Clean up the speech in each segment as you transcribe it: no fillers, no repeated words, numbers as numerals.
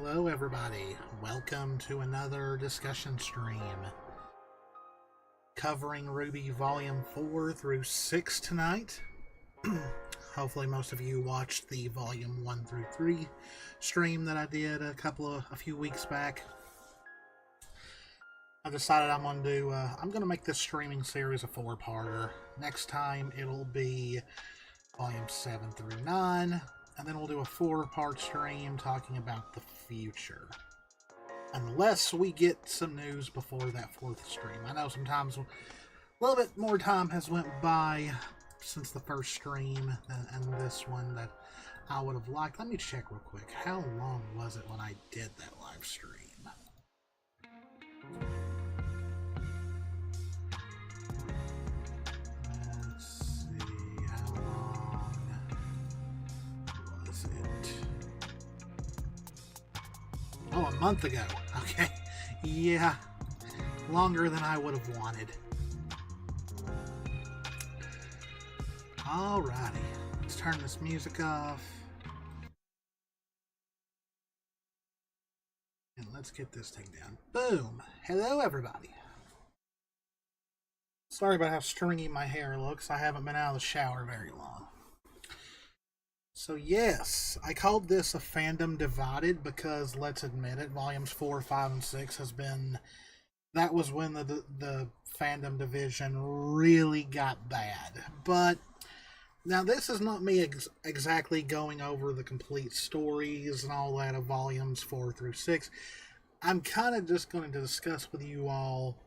Hello everybody, welcome to another discussion stream covering RWBY Volume 4 through 6 tonight. Hopefully most of you watched the Volume 1 through 3 stream that I did a few weeks back. I decided I'm going to make this streaming series a 4-parter. Next time it'll be Volume 7 through 9. And then we'll do a 4-part stream talking about the future. Unless we get some news before that 4th stream. I know sometimes a little bit more time has went by since the first stream and this one that I would have liked. Let me check real quick. How long was it when I did that live stream? Oh, a month ago. Okay. Yeah. Longer than I would have wanted. Alrighty. Let's turn this music off. And let's get this thing down. Boom. Hello, everybody. Sorry about how stringy my hair looks. I haven't been out of the shower very long. So yes, I called this a fandom divided because, let's admit it, volumes 4, 5, and 6 that was when the fandom division really got bad. But now this is not me exactly going over the complete stories and all that of volumes 4 through 6. I'm kind of just going to discuss with you all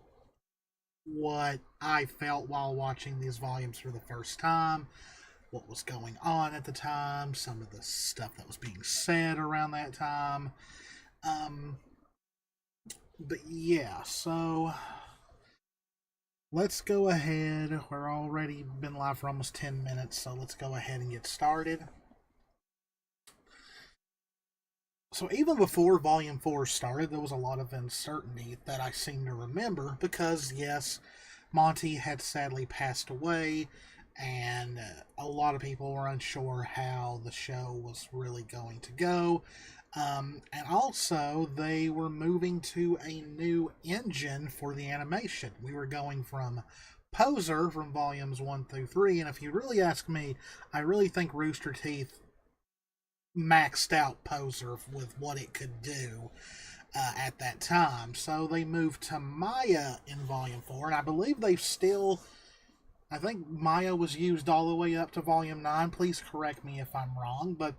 what I felt while watching these volumes for the first time, what was going on at the time, some of the stuff that was being said around that time. But yeah, so let's go ahead. We're already been live for almost 10 minutes, so let's go ahead and get started. So even before Volume 4 started, there was a lot of uncertainty that I seem to remember because, yes, Monty had sadly passed away, and a lot of people were unsure how the show was really going to go. And also, they were moving to a new engine for the animation. We were going from Poser from volumes 1 through 3, and if you really ask me, I really think Rooster Teeth maxed out Poser with what it could do at that time. So they moved to Maya in volume 4, and I believe I think Maya was used all the way up to volume 9. Please correct me if I'm wrong, but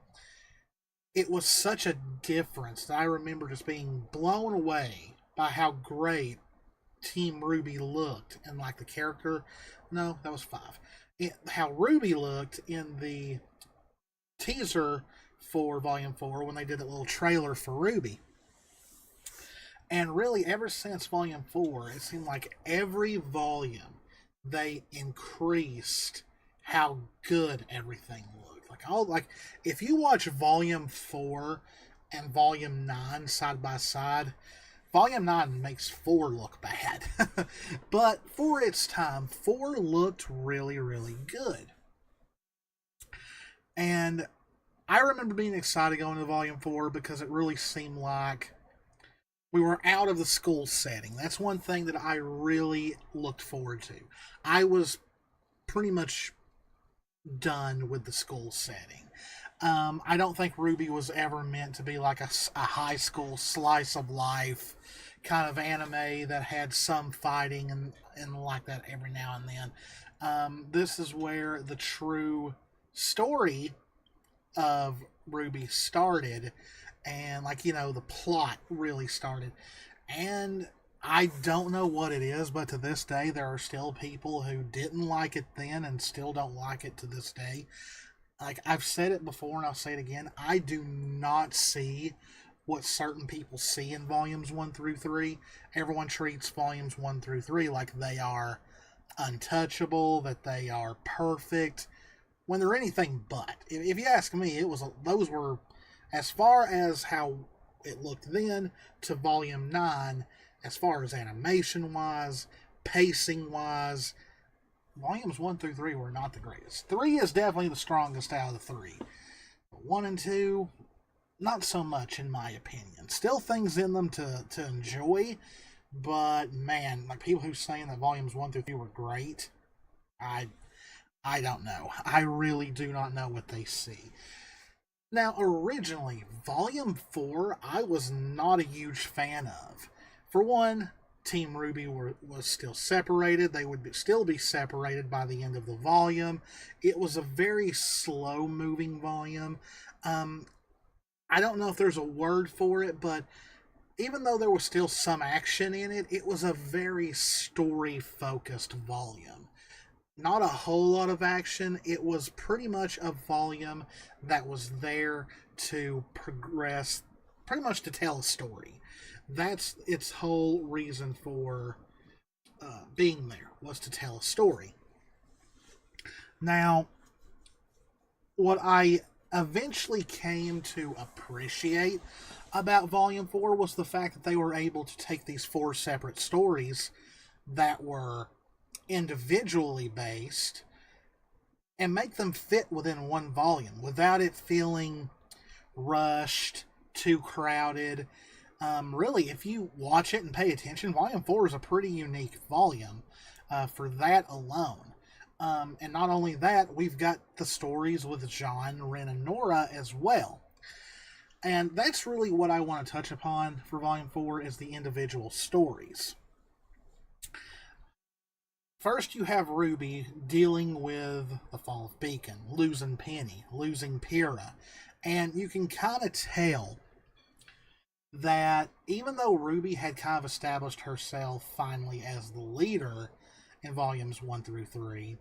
it was such a difference that I remember just being blown away by how great Team RWBY looked and like the character. No, that was 5. How RWBY looked in the teaser for volume 4 when they did that little trailer for RWBY. And really, ever since volume 4, it seemed like every volume they increased how good everything looked. Like if you watch volume 4 and volume 9 side by side, volume 9 makes 4 look bad. But for its time, 4 looked really, really good. And I remember being excited going to volume 4 because it really seemed like we were out of the school setting. That's one thing that I really looked forward to. I was pretty much done with the school setting. I don't think RWBY was ever meant to be like a high school slice of life kind of anime that had some fighting and like that every now and then. This is where the true story of RWBY started, and the plot really started. And I don't know what it is, but to this day there are still people who didn't like it then and still don't like it to this day. Like, I've said it before and I'll say it again, I do not see what certain people see in volumes 1 through 3. Everyone treats volumes 1 through 3 like they are untouchable, that they are perfect, when they're anything but. If you ask me, those were, as far as how it looked then to volume 9, as far as animation wise, pacing wise, volumes 1 through 3 were not the greatest. 3 is definitely the strongest out of the 3. But 1 and 2, not so much in my opinion. Still things in them to enjoy, but man, like people who saying that volumes 1 through 3 were great, I I don't know. I really do not know what they see. Now, originally, Volume 4, I was not a huge fan of. For one, Team RWBY was still separated. They would still be separated by the end of the volume. It was a very slow moving volume. Um, I don't know if there's a word for it, but even though there was still some action in it, it was a very story focused volume. Not a whole lot of action. It was pretty much a volume that was there to progress, pretty much to tell a story. That's its whole reason for being there, was to tell a story. Now, what I eventually came to appreciate about Volume 4 was the fact that they were able to take these four separate stories that were individually based and make them fit within one volume without it feeling rushed, too crowded. Really, if you watch it and pay attention, Volume 4 is a pretty unique volume for that alone. And not only that, we've got the stories with John, Ren, and Nora as well. And that's really what I want to touch upon for Volume 4 is the individual stories. First, you have Ruby dealing with the fall of Beacon, losing Penny, losing Pyrrha, and you can kind of tell that even though Ruby had kind of established herself finally as the leader in volumes 1 through 3,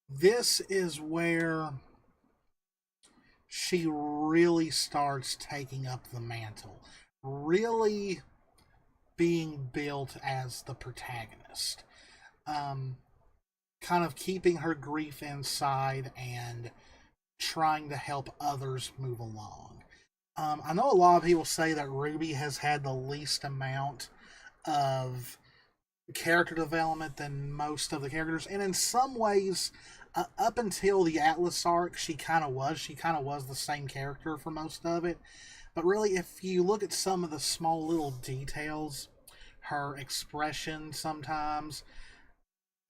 this is where she really starts taking up the mantle, really being built as the protagonist. Kind of keeping her grief inside and trying to help others move along. I know a lot of people say that Ruby has had the least amount of character development than most of the characters, and in some ways, up until the Atlas arc, she kind of was. She kind of was the same character for most of it. But really, if you look at some of the small little details, her expression sometimes,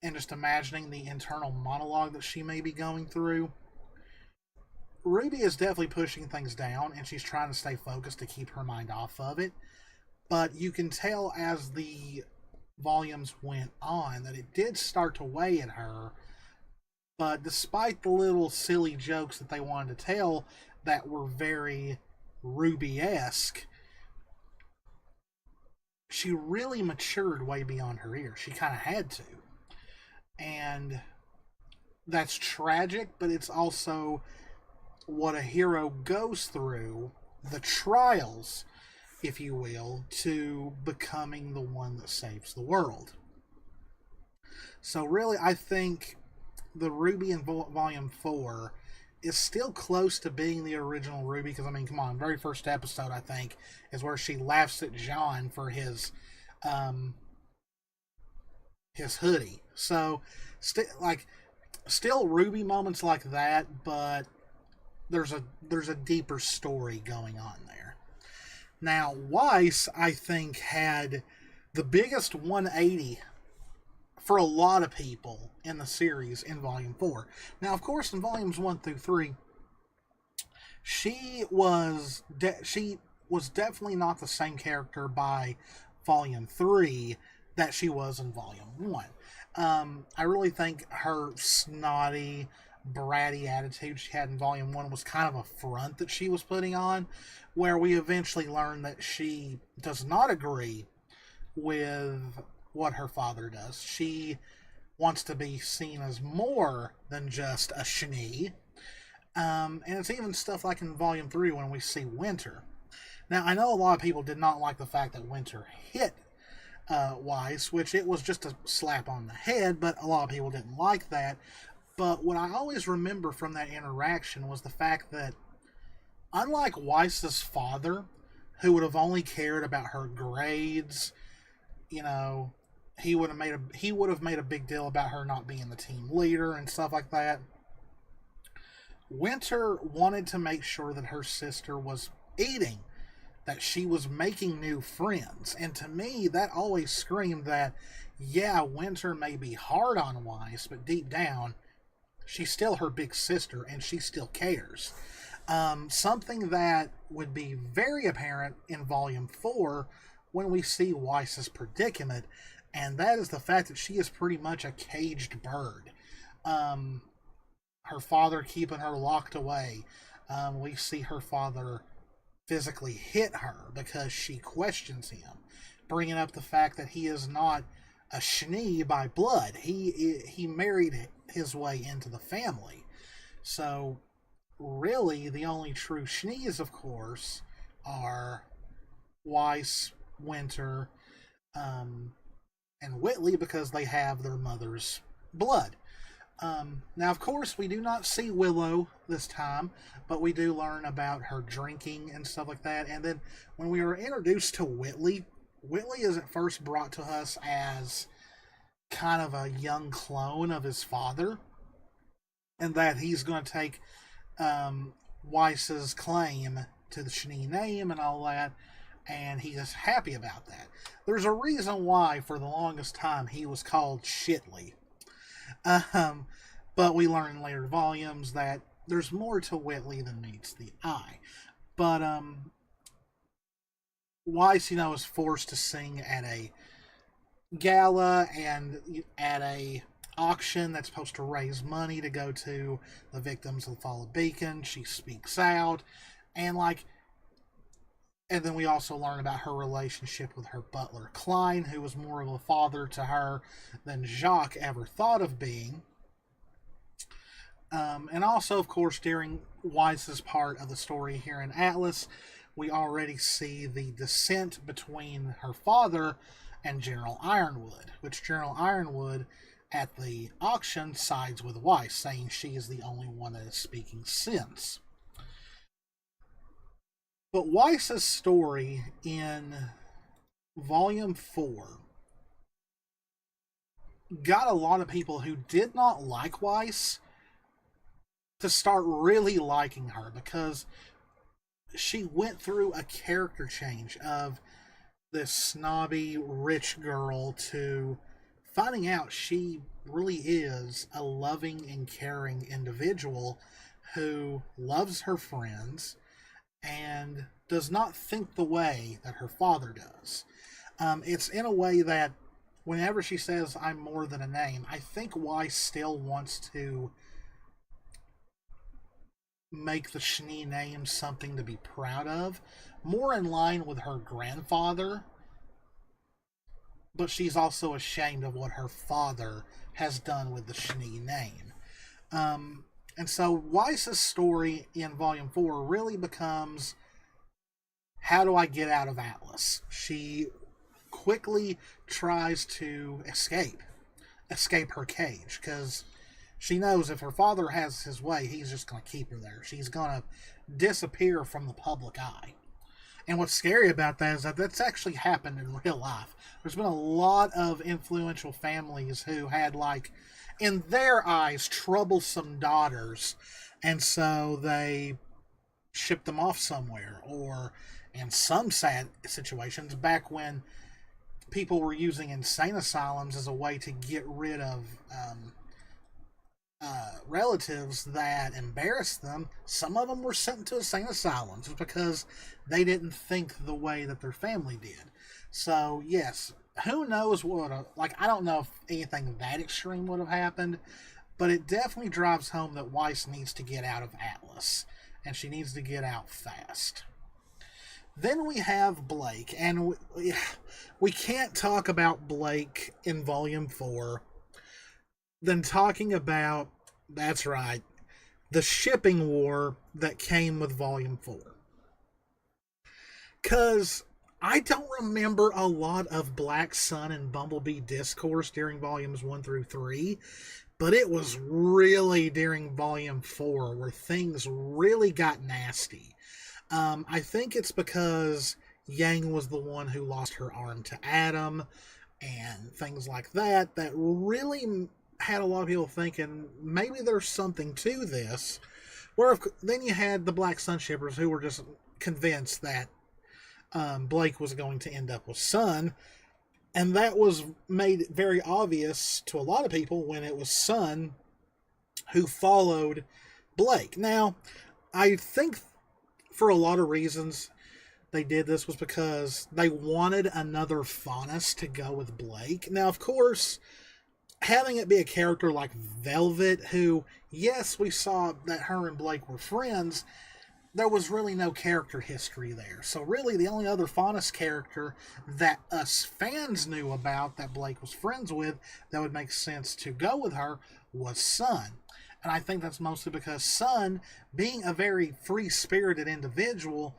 and just imagining the internal monologue that she may be going through, Ruby is definitely pushing things down and she's trying to stay focused to keep her mind off of it. But you can tell as the volumes went on that it did start to weigh at her. But despite the little silly jokes that they wanted to tell that were very Ruby-esque, she really matured way beyond her years. She kind of had to. And that's tragic, but it's also what a hero goes through, the trials, if you will, to becoming the one that saves the world. So really, I think the Ruby in Volume 4 is still close to being the original Ruby, because, I mean, come on, very first episode, I think, is where she laughs at John for his hoodie. So, still Ruby moments like that, but there's a deeper story going on there. Now, Weiss, I think, had the biggest 180 for a lot of people in the series in Volume 4. Now, of course, in Volumes 1 through 3, she was definitely not the same character by Volume 3 that she was in Volume 1. I really think her snotty, bratty attitude she had in Volume 1 was kind of a front that she was putting on, where we eventually learn that she does not agree with what her father does. She wants to be seen as more than just a Shani. And it's even stuff like in Volume 3 when we see Winter. Now, I know a lot of people did not like the fact that Winter hit Weiss, which it was just a slap on the head, but a lot of people didn't like that. But what I always remember from that interaction was the fact that, unlike Weiss's father, who would have only cared about her grades, you know, he would have made a big deal about her not being the team leader and stuff like that. Winter wanted to make sure that her sister was eating, that she was making new friends. And to me, that always screamed that, yeah, Winter may be hard on Weiss, but deep down, she's still her big sister and she still cares. Something that would be very apparent in Volume 4 when we see Weiss's predicament, and that is the fact that she is pretty much a caged bird. Um, Her father keeping her locked away. We see her father physically hit her because she questions him, bringing up the fact that he is not a Schnee by blood. He married his way into the family. So really, the only true Schnees, of course, are Weiss, Winter, um, and Whitley because they have their mother's blood. Now, of course, we do not see Willow this time, but we do learn about her drinking and stuff like that. And then when we are introduced to Whitley, Whitley is at first brought to us as kind of a young clone of his father, and that he's going to take Weiss's claim to the Schnee name and all that, and he is happy about that. There's a reason why, for the longest time, he was called Shitley. But we learn in later volumes that there's more to Whitley than meets the eye. But Weiss, is forced to sing at a gala and at a auction that's supposed to raise money to go to the victims of the fall of Beacon. She speaks out, and then we also learn about her relationship with her butler Klein, who was more of a father to her than Jacques ever thought of being. And also, of course, during Weiss's part of the story here in Atlas, we already see the dissent between her father and General Ironwood, which General Ironwood at the auction sides with Weiss, saying she is the only one that is speaking sense. But Weiss's story in Volume 4 got a lot of people who did not like Weiss to start really liking her, because she went through a character change of this snobby rich girl to finding out she really is a loving and caring individual who loves her friends and does not think the way that her father does. It's in a way that whenever she says, "I'm more than a name," I think Weiss still wants to make the Schnee name something to be proud of, more in line with her grandfather, but she's also ashamed of what her father has done with the Schnee name. And so Weiss's story in Volume 4 really becomes, how do I get out of Atlas? She quickly tries to escape her cage, because she knows if her father has his way, he's just going to keep her there. She's going to disappear from the public eye. And what's scary about that is that that's actually happened in real life. There's been a lot of influential families who had, in their eyes, troublesome daughters, and so they shipped them off somewhere. Or, in some sad situations, back when people were using insane asylums as a way to get rid of relatives that embarrassed them, some of them were sent to insane asylums because they didn't think the way that their family did. So, yes, who knows what I don't know if anything that extreme would have happened, but it definitely drives home that Weiss needs to get out of Atlas, and she needs to get out fast. Then we have Blake, and we can't talk about Blake in Volume 4 than talking about, that's right, the shipping war that came with Volume 4. Because I don't remember a lot of Black Sun and Bumblebee discourse during Volumes 1 through 3, but it was really during Volume 4 where things really got nasty. I think it's because Yang was the one who lost her arm to Adam, and things like that really had a lot of people thinking maybe there's something to this, Then you had the Black Sun shippers who were just convinced that Blake was going to end up with Sun, and that was made very obvious to a lot of people when it was Sun who followed Blake. Now, I think for a lot of reasons they did this was because they wanted another Faunus to go with Blake. Now, of course, having it be a character like Velvet, who, yes, we saw that her and Blake were friends, there was really no character history there. So really, the only other Faunus character that us fans knew about that Blake was friends with that would make sense to go with her was Sun. And I think that's mostly because Sun, being a very free-spirited individual,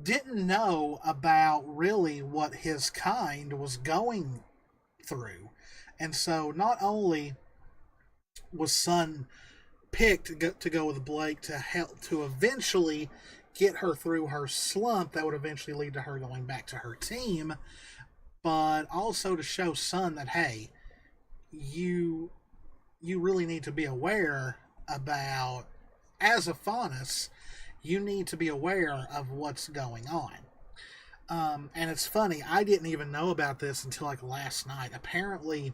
didn't know about really what his kind was going through. And so not only was Sun picked to go with Blake to help to eventually get her through her slump that would eventually lead to her going back to her team, but also to show Sun that, hey, you really need to be aware about, as a Faunus, you need to be aware of what's going on. And it's funny, I didn't even know about this until like last night. Apparently,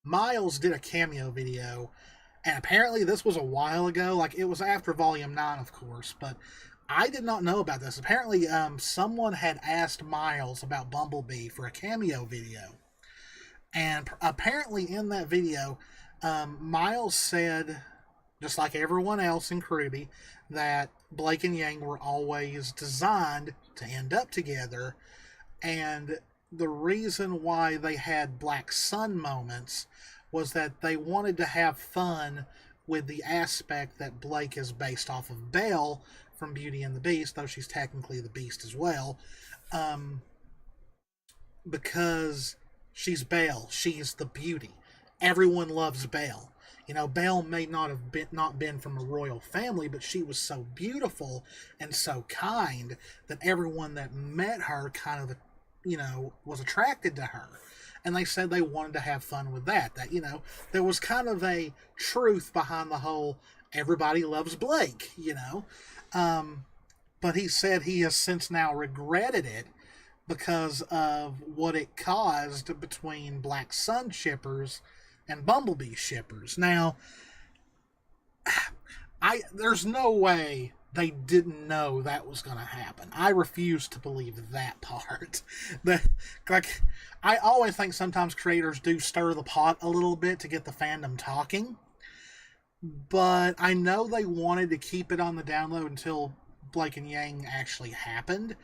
Miles did a cameo video, and apparently this was a while ago. Like, it was after Volume 9, of course, but I did not know about this. Apparently, someone had asked Miles about Bumblebee for a cameo video. And apparently in that video, Miles said, just like everyone else in RWBY, that Blake and Yang were always designed to end up together, and the reason why they had Black Sun moments was that they wanted to have fun with the aspect that Blake is based off of Belle from Beauty and the Beast, though she's technically the Beast as well, because she's Belle, she's the beauty. Everyone loves Belle. You know, Belle may not have been from a royal family, but she was so beautiful and so kind that everyone that met her kind of, was attracted to her. And they said they wanted to have fun with that. That, there was kind of a truth behind the whole everybody loves Blake, But he said he has since now regretted it because of what it caused between Black Sun shippers and Bumblebee shippers. Now, there's no way they didn't know that was going to happen. I refuse to believe that part. I always think sometimes creators do stir the pot a little bit to get the fandom talking, but I know they wanted to keep it on the download until Blake and Yang actually happened.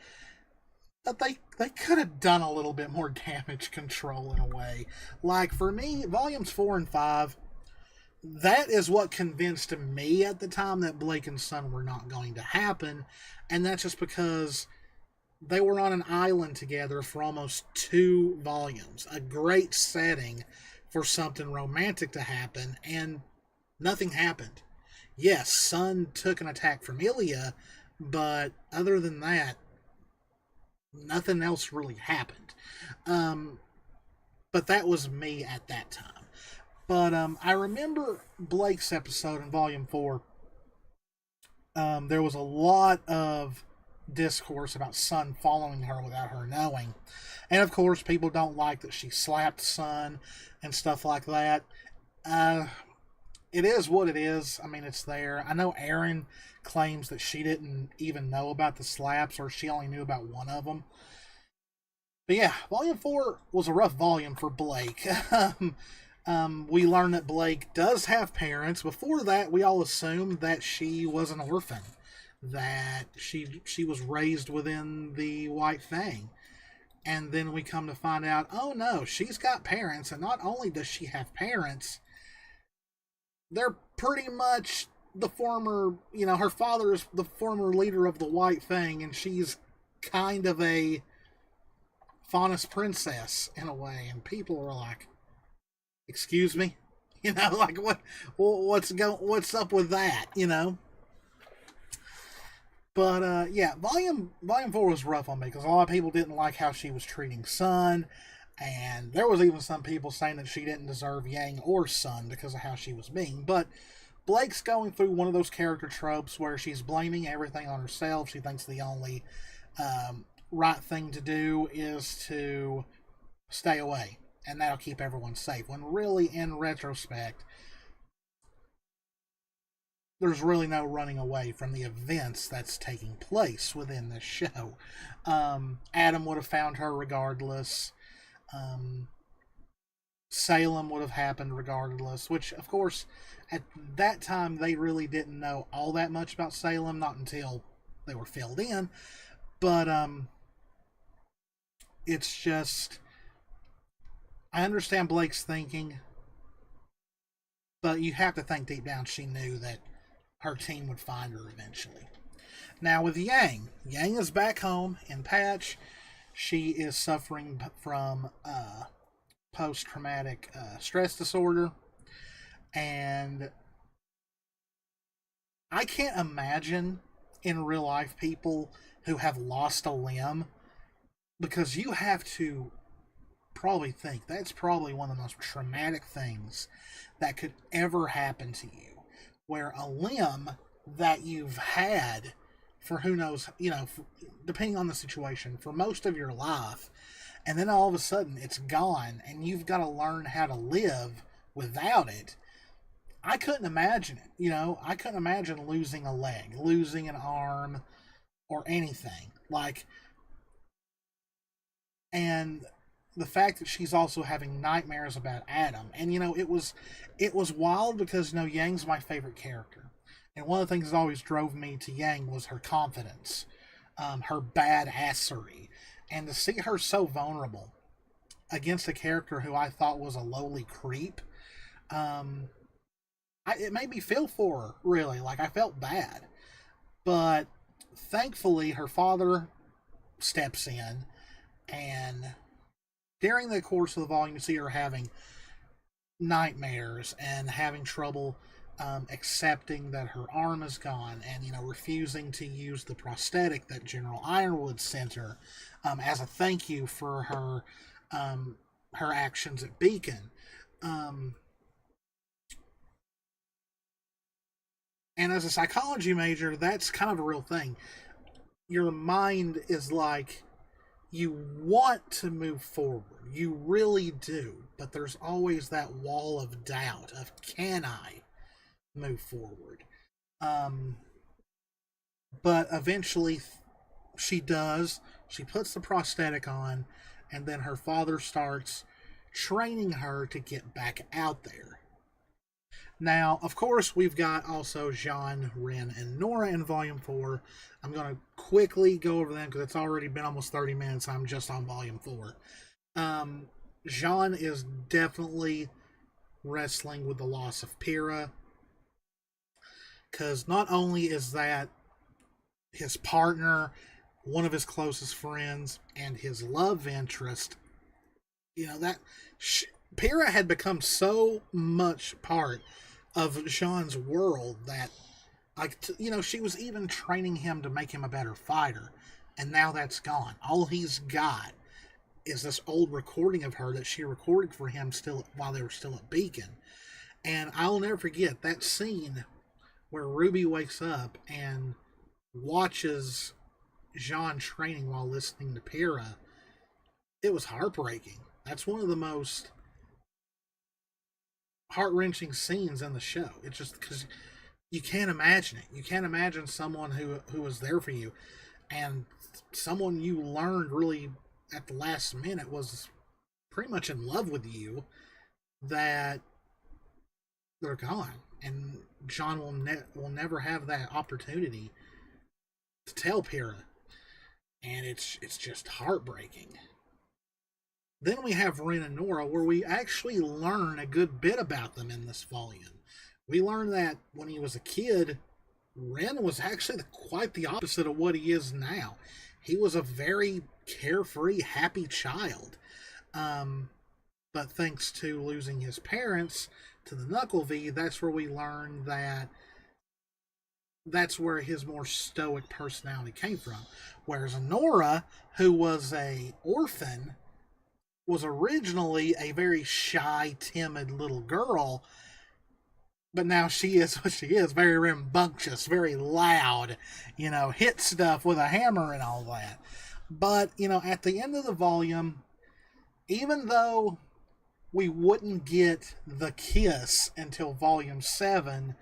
But they could have done a little bit more damage control in a way. Like, for me, Volumes 4 and 5, that is what convinced me at the time that Blake and Sun were not going to happen. And that's just because they were on an island together for almost 2 volumes. A great setting for something romantic to happen, and nothing happened. Yes, Sun took an attack from Ilya, but other than that, nothing else really happened. But that was me at that time. But I remember Blake's episode in Volume 4. There was a lot of discourse about Sun following her without her knowing. And of course, people don't like that she slapped Sun and stuff like that. It is what it is. I mean, it's there. I know Erin claims that she didn't even know about the slaps, or she only knew about one of them. But yeah, Volume 4 was a rough volume for Blake. We learned that Blake does have parents. Before that, we all assumed that she was an orphan, that she was raised within the White Fang. And then we come to find out, oh no, she's got parents, and not only does she have parents, they're pretty much the former, her father is the former leader of the White Fang, and she's kind of a Faunus princess in a way. And people are like, excuse me? Like, what's up with that, But, yeah, Volume 4 was rough on me, because a lot of people didn't like how she was treating Sun, and there was even some people saying that she didn't deserve Yang or Sun because of how she was being. But Blake's going through one of those character tropes where she's blaming everything on herself. She thinks the only right thing to do is to stay away, and that'll keep everyone safe. When really, in retrospect, there's really no running away from the events that's taking place within this show. Adam would have found her regardless. Salem would have happened regardless, which, of course, at that time, they really didn't know all that much about Salem, not until they were filled in. But, it's just, I understand Blake's thinking, but you have to think deep down she knew that her team would find her eventually. Now with Yang is back home in Patch. She is suffering from post-traumatic stress disorder, and I can't imagine in real life people who have lost a limb, because you have to probably think that's probably one of the most traumatic things that could ever happen to you, where a limb that you've had for who knows, depending on the situation, for most of your life, and then all of a sudden it's gone and you've got to learn how to live without it. I couldn't imagine it. I couldn't imagine losing a leg, losing an arm, or anything. And the fact that she's also having nightmares about Adam. And, it was wild because, Yang's my favorite character. And one of the things that always drove me to Yang was her confidence, her badassery. And to see her so vulnerable against a character who I thought was a lowly creep, it made me feel for her, really. I felt bad. But thankfully, her father steps in, and during the course of the volume, you see her having nightmares and having trouble accepting that her arm is gone, and refusing to use the prosthetic that General Ironwood sent her as a thank you for her actions at Beacon. And as a psychology major, that's kind of a real thing. Your mind is you want to move forward. You really do. But there's always that wall of doubt of, can I move forward? But eventually she does. She puts the prosthetic on, and then her father starts training her to get back out there. Now, of course, we've got also Jean, Ren, and Nora in Volume 4. I'm going to quickly go over them because it's already been almost 30 minutes. I'm just on Volume 4. Jean is definitely wrestling with the loss of Pyrrha, because not only is that his partner, one of his closest friends, and his love interest, Pyrrha had become so much part of Jean's world that, she was even training him to make him a better fighter, and now that's gone. All he's got is this old recording of her that she recorded for him still while they were still at Beacon. And I'll never forget that scene where Ruby wakes up and watches Jean training while listening to Pyrrha. It was heartbreaking. That's one of the most heart-wrenching scenes in the show. It's just because you can't imagine it. You can't imagine someone who was there for you, and someone you learned really at the last minute was pretty much in love with you, that they're gone. And John will never have that opportunity to tell Pyrrha. And it's just heartbreaking. Then we have Ren and Nora, where we actually learn a good bit about them in this volume. We learn that when he was a kid, Ren was actually quite the opposite of what he is now. He was a very carefree, happy child. But thanks to losing his parents to the Knuckle V, that's where we learn that that's where his more stoic personality came from. Whereas Nora, who was a orphan, was originally a very shy, timid little girl, but now she is what she is, very rambunctious, very loud, hit stuff with a hammer and all that. But, at the end of the volume, even though we wouldn't get the kiss until volume 7,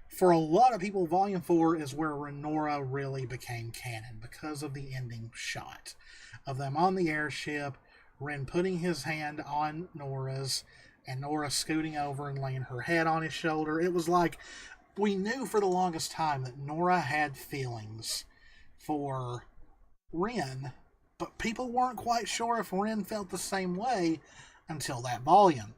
for a lot of people, volume 4 is where Renora really became canon because of the ending shot of them on the airship, Ren putting his hand on Nora's, and Nora scooting over and laying her head on his shoulder. It was like we knew for the longest time that Nora had feelings for Ren, but people weren't quite sure if Ren felt the same way until that volume.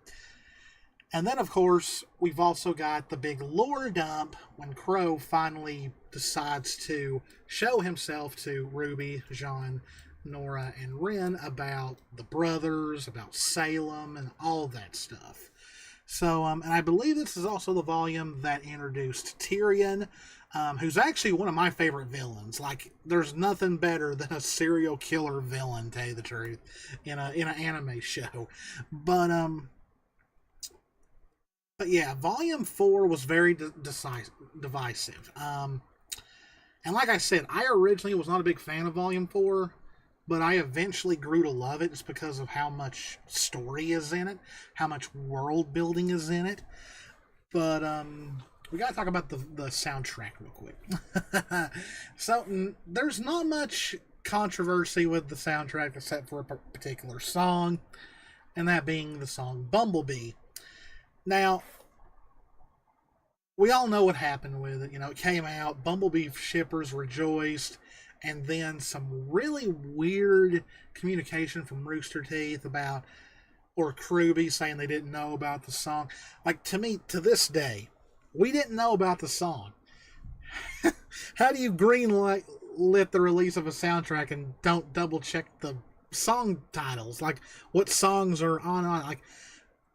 And then, of course, we've also got the big lore dump when Crow finally decides to show himself to Ruby, Jean, Nora, and Ren about the brothers, about Salem, and all that stuff. So, and I believe this is also the volume that introduced Tyrion, who's actually one of my favorite villains. Like, there's nothing better than a serial killer villain, to tell you the truth, in an anime show. But yeah, Volume 4 was very divisive. And like I said, I originally was not a big fan of Volume 4, but I eventually grew to love it just because of how much story is in it, how much world building is in it. But we got to talk about the soundtrack real quick. So there's not much controversy with the soundtrack except for a particular song, and that being the song Bumblebee. Now, we all know what happened with it. It came out, Bumblebee shippers rejoiced, and then some really weird communication from Rooster Teeth or RWBY saying they didn't know about the song. Like, to me, to this day, we didn't know about the song. How do you greenlight the release of a soundtrack and don't double check the song titles? Like, what songs are on? Like,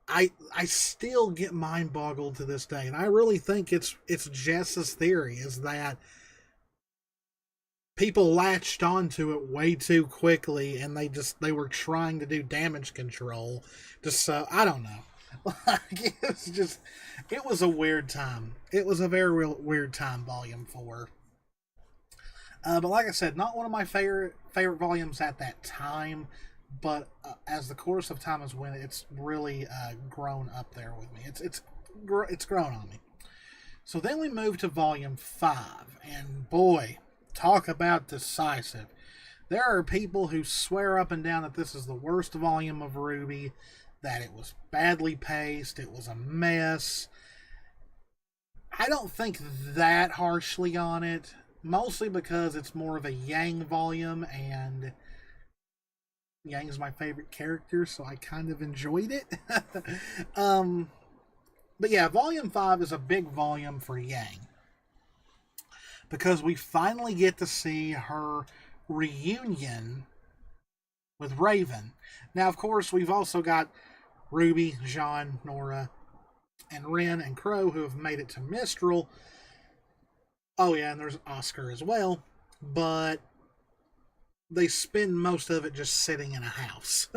I still get mind boggled to this day, and I really think it's Jess's theory is that people latched onto it way too quickly, and they were trying to do damage control. Just I don't know. It was a weird time. It was a very weird time. Volume 4. But like I said, not one of my favorite volumes at that time. But as the course of time has went, it's really grown up there with me. It's grown on me. So then we move to Volume 5, and boy, talk about decisive. There are people who swear up and down that this is the worst volume of RWBY, that it was badly paced, it was a mess. I don't think that harshly on it, mostly because it's more of a Yang volume, and Yang's my favorite character, so I kind of enjoyed it. But yeah, Volume 5 is a big volume for Yang, because we finally get to see her reunion with Raven. Now, of course, we've also got Ruby, Jean, Nora, and Ren and Crow who have made it to Mistral. Oh yeah, and there's Oscar as well. But they spend most of it just sitting in a house.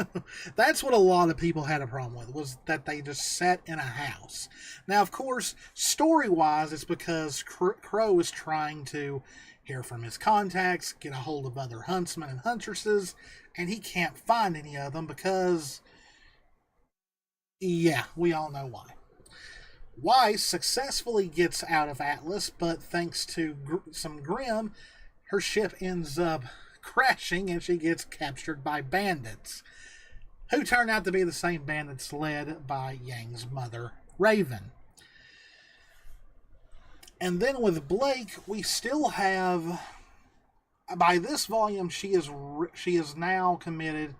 That's what a lot of people had a problem with, was that they just sat in a house. Now, of course, story-wise, it's because Crow is trying to hear from his contacts, get a hold of other huntsmen and huntresses, and he can't find any of them because, yeah, we all know why. Weiss successfully gets out of Atlas, but thanks to some Grimm, her ship ends up crashing and she gets captured by bandits, who turn out to be the same bandits led by Yang's mother, Raven. And then with Blake, we still have, by this volume, she is now committed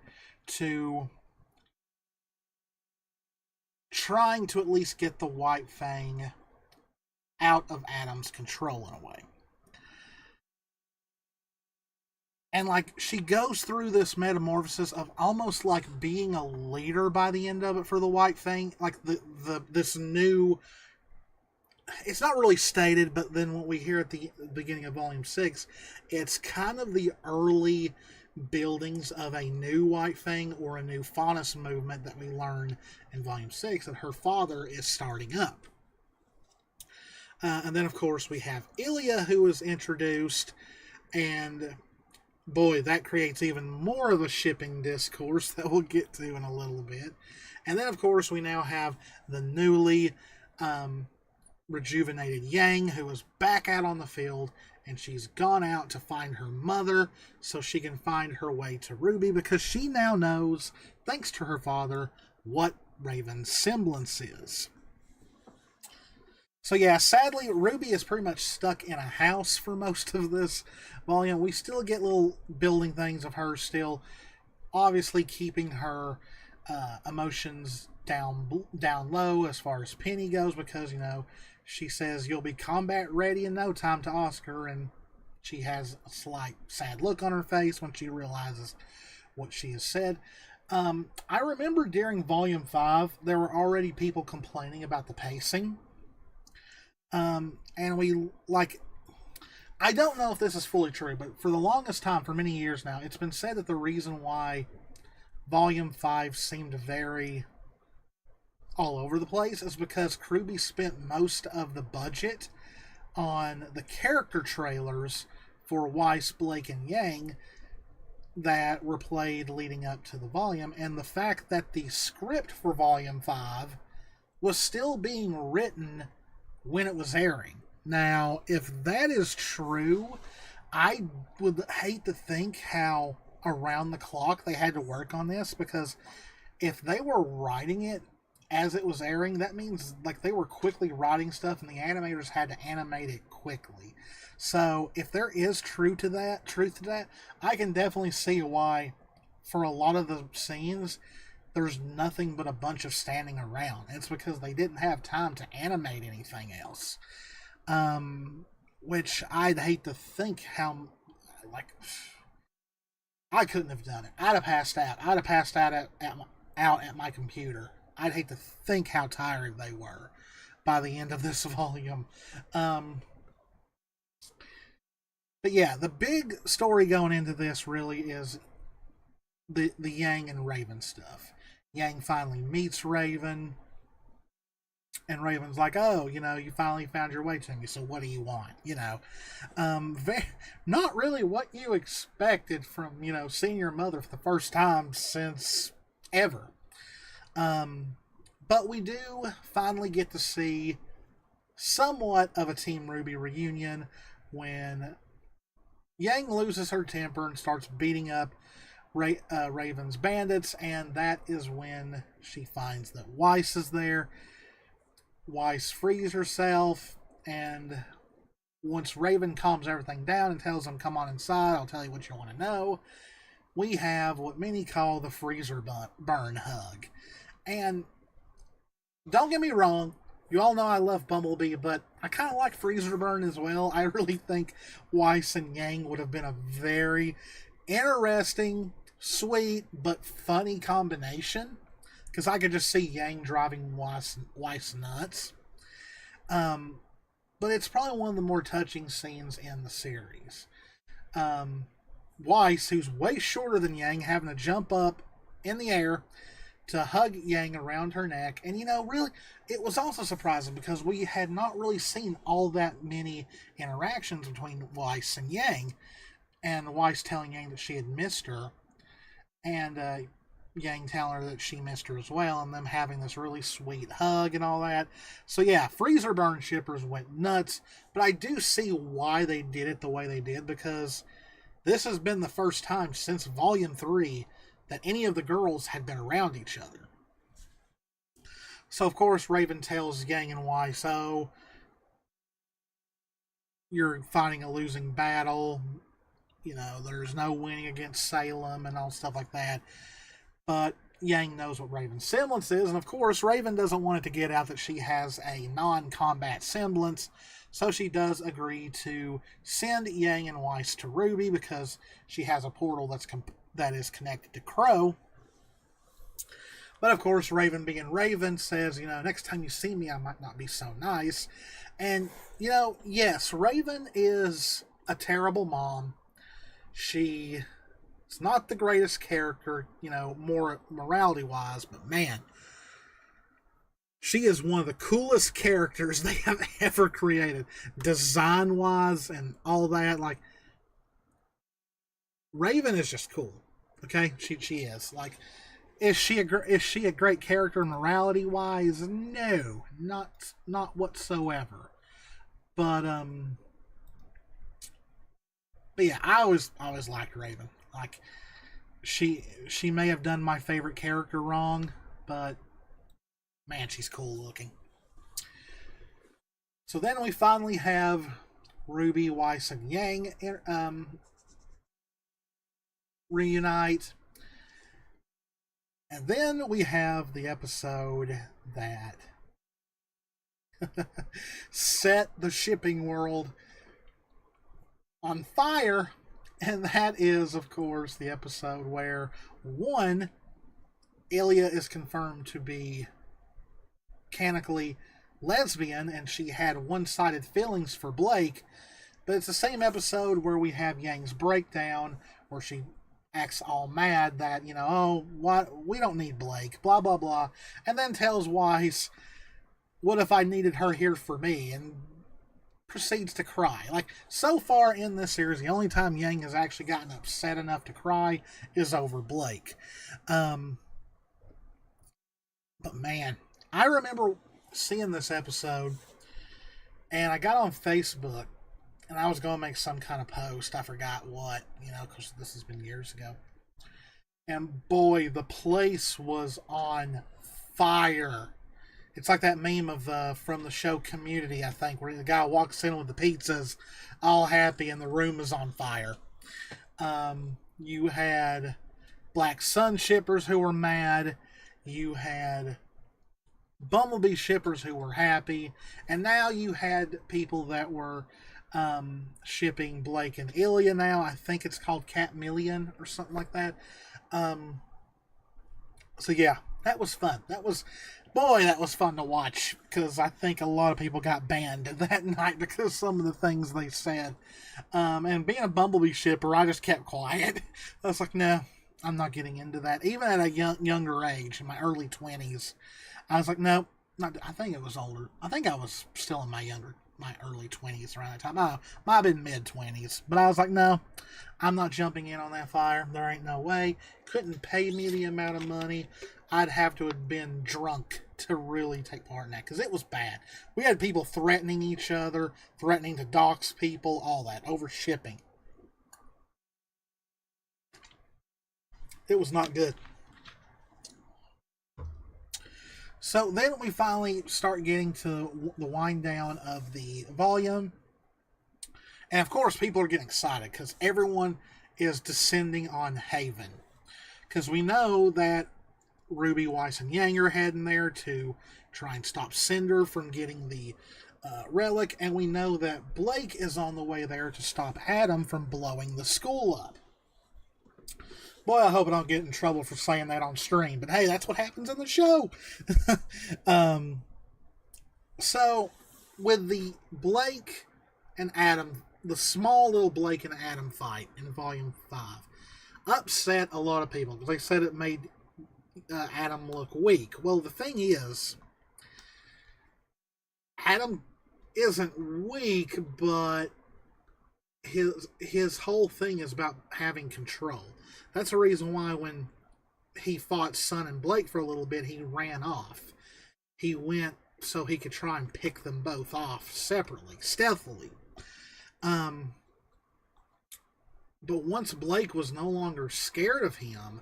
to trying to at least get the White Fang out of Adam's control in a way. And like, she goes through this metamorphosis of almost like being a leader by the end of it for the White Fang. Like this new, it's not really stated, but then what we hear at the beginning of Volume 6, it's kind of the early buildings of a new White Fang or a new Faunus movement that we learn in Volume 6 that her father is starting up. And then, of course, we have Ilya, who is introduced, and boy, that creates even more of a shipping discourse that we'll get to in a little bit. And then, of course, we now have the newly rejuvenated Yang, who is back out on the field, and she's gone out to find her mother so she can find her way to RWBY, because she now knows, thanks to her father, what Raven's semblance is. So yeah, sadly, RWBY is pretty much stuck in a house for most of this volume. We still get little building things of her still, obviously keeping her emotions down low as far as Penny goes, because she says you'll be combat ready in no time to Oscar, and she has a slight sad look on her face when she realizes what she has said. I remember during Volume 5, there were already people complaining about the pacing. And I don't know if this is fully true, but for the longest time, for many years now, it's been said that the reason why Volume 5 seemed very all over the place is because RWBY spent most of the budget on the character trailers for Weiss, Blake, and Yang that were played leading up to the volume, and the fact that the script for Volume 5 was still being written when it was airing. Now, if that is true, I would hate to think how around the clock they had to work on this, because if they were writing it as it was airing, that means like they were quickly writing stuff and the animators had to animate it quickly. So if there is truth to that, I can definitely see why for a lot of the scenes there's nothing but a bunch of standing around. It's because they didn't have time to animate anything else. Which I'd hate to think how, like, I couldn't have done it. I'd have passed out. I'd have passed out at my computer. I'd hate to think how tired they were by the end of this volume. But yeah, the big story going into this really is the Yang and Raven stuff. Yang finally meets Raven, and Raven's like, "Oh, you finally found your way to me. So what do you want?" Not really what you expected from seeing your mother for the first time since ever. But we do finally get to see somewhat of a Team RWBY reunion when Yang loses her temper and starts beating up Raven's bandits, and that is when she finds that Weiss is there. Weiss frees herself, and once Raven calms everything down and tells him, "Come on inside, I'll tell you what you want to know," we have what many call the freezer burn hug. And don't get me wrong, you all know I love Bumblebee, but I kind of like freezer burn as well. I really think Weiss and Yang would have been a very interesting, sweet, but funny combination, because I could just see Yang driving Weiss nuts. But it's probably one of the more touching scenes in the series. Weiss, who's way shorter than Yang, having to jump up in the air to hug Yang around her neck. And really, it was also surprising because we had not really seen all that many interactions between Weiss and Yang, and Weiss telling Yang that she had missed her, and Yang telling her that she missed her as well, and them having this really sweet hug and all that. So yeah, freezer burn shippers went nuts, but I do see why they did it the way they did, because this has been the first time since Volume 3 that any of the girls had been around each other. So of course Raven tells Yang and Weiss, "So you're fighting a losing battle, there's no winning against Salem," and all stuff like that. But Yang knows what Raven's semblance is, and of course Raven doesn't want it to get out that she has a non-combat semblance, so she does agree to send Yang and Weiss to RWBY because she has a portal that is connected to Crow. But of course, Raven being Raven says, "Next time you see me, I might not be so nice." And, yes, Raven is a terrible mom. She's not the greatest character, more morality-wise, but man, she is one of the coolest characters they have ever created, design wise and all that. Like, Raven is just cool. Okay, she is like. Is she a great character morality wise? No, not whatsoever. But yeah, I always liked Raven. Like, she may have done my favorite character wrong, but man, she's cool looking. So then we finally have Ruby, Weiss, and Yang reunite. And then we have the episode that set the shipping world on fire. And that is, of course, the episode where one, Ilya is confirmed to be canonically lesbian and she had one-sided feelings for Blake. But it's the same episode where we have Yang's breakdown where she acts all mad that, oh, what, we don't need Blake, blah, blah, blah. And then tells Weiss, what if I needed her here for me? And proceeds to cry. Like, so far in this series, the only time Yang has actually gotten upset enough to cry is over Blake. But man, I remember seeing this episode, and I got on Facebook, and I was going to make some kind of post. I forgot what, because this has been years ago. And boy, the place was on fire. It's like that meme of from the show Community, I think, where the guy walks in with the pizzas, all happy, and the room is on fire. You had Black Sun shippers who were mad. You had Bumblebee shippers who were happy. And now you had people that were shipping Blake and Ilya now. I think it's called Cat Million or something like that. So yeah, that was fun. That was fun to watch, because I think a lot of people got banned that night because of some of the things they said. And being a Bumblebee shipper, I just kept quiet. I was like, no, I'm not getting into that. Even at a younger age, in my early 20s, I was like, no, not. I think it was older. I think I was still in my early 20s around that time. I might have been mid 20s, but I was like, no, I'm not jumping in on that fire. There ain't no way. Couldn't pay me the amount of money. I'd have to have been drunk to really take part in that, because it was bad. We had people threatening each other, threatening to dox people, all that, over shipping. It was not good. So then we finally start getting to the wind down of the volume. And of course, people are getting excited because everyone is descending on Haven. Because we know that Ruby, Weiss, and Yang are heading there to try and stop Cinder from getting the relic. And we know that Blake is on the way there to stop Adam from blowing the school up. Boy, I hope I don't get in trouble for saying that on stream. But hey, that's what happens in the show. So, with the Blake and Adam, the small little Blake and Adam fight in Volume 5, upset a lot of people. Because they said it made Adam look weak. Well, the thing is, Adam isn't weak, but his whole thing is about having control. That's the reason why when he fought Sun and Blake for a little bit, he ran off. He went so he could try and pick them both off separately, stealthily. But once Blake was no longer scared of him,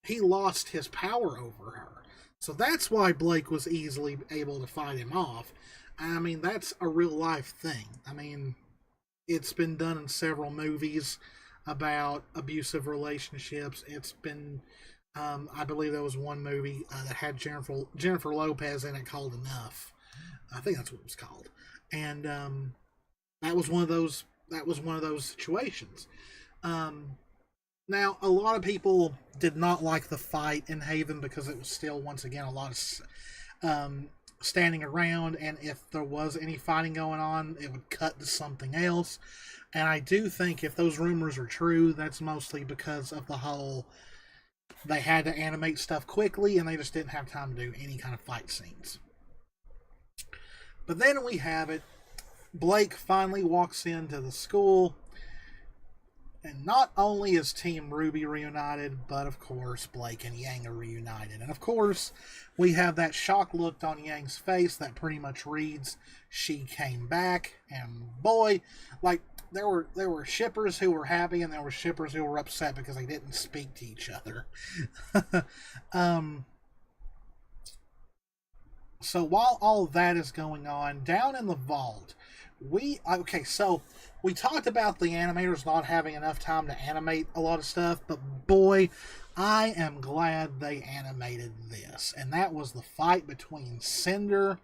he lost his power over her. So that's why Blake was easily able to fight him off. I mean, that's a real life thing. I mean, it's been done in several movies about abusive relationships. It's been, I believe there was one movie that had Jennifer Lopez in it called Enough. I think that's what it was called. And that was one of those situations. Now, a lot of people did not like the fight in Haven because it was still, once again, a lot of standing around, and if there was any fighting going on, it would cut to something else. And I do think if those rumors are true, that's mostly because of the whole They had to animate stuff quickly, and they just didn't have time to do any kind of fight scenes. But then we have it. Blake finally walks into the school, and not only is Team RWBY reunited, but of course Blake and Yang are reunited. And of course, we have that shock look on Yang's face that pretty much reads, "She came back." And boy, like there were shippers who were happy, and there were shippers who were upset because they didn't speak to each other. So while all that is going on, down in the vault, we talked about the animators not having enough time to animate a lot of stuff, but boy, I am glad they animated this. And that was the fight between Cinder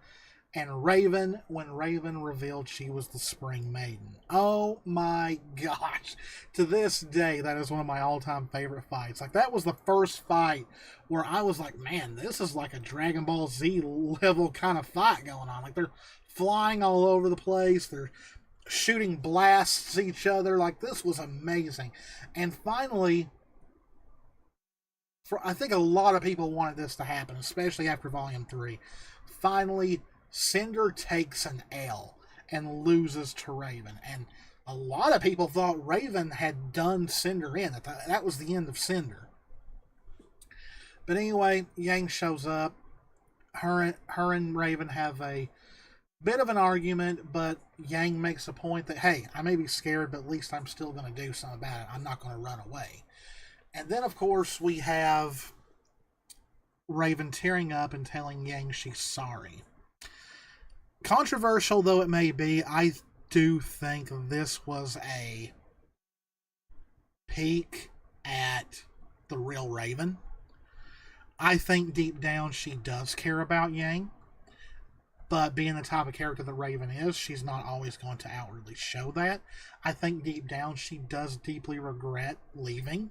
and Raven when Raven revealed she was the Spring Maiden. Oh my gosh. To this day, that is one of my all-time favorite fights. Like, that was the first fight where I was like, man, this is like a Dragon Ball Z level kind of fight going on. Like, they're flying all over the place. They're shooting blasts at each other. Like, this was amazing. And finally, I think a lot of people wanted this to happen, especially after Volume 3. Finally, Cinder takes an L and loses to Raven. And a lot of people thought Raven had done Cinder in. That was the end of Cinder. But anyway, Yang shows up. Her and Raven have a bit of an argument, but Yang makes a point that, hey, I may be scared, but at least I'm still going to do something about it. I'm not going to run away. And then, of course, we have Raven tearing up and telling Yang she's sorry. Controversial though it may be, I do think this was a peek at the real Raven. I think deep down she does care about Yang, but being the type of character that Raven is, she's not always going to outwardly show that. I think deep down she does deeply regret leaving.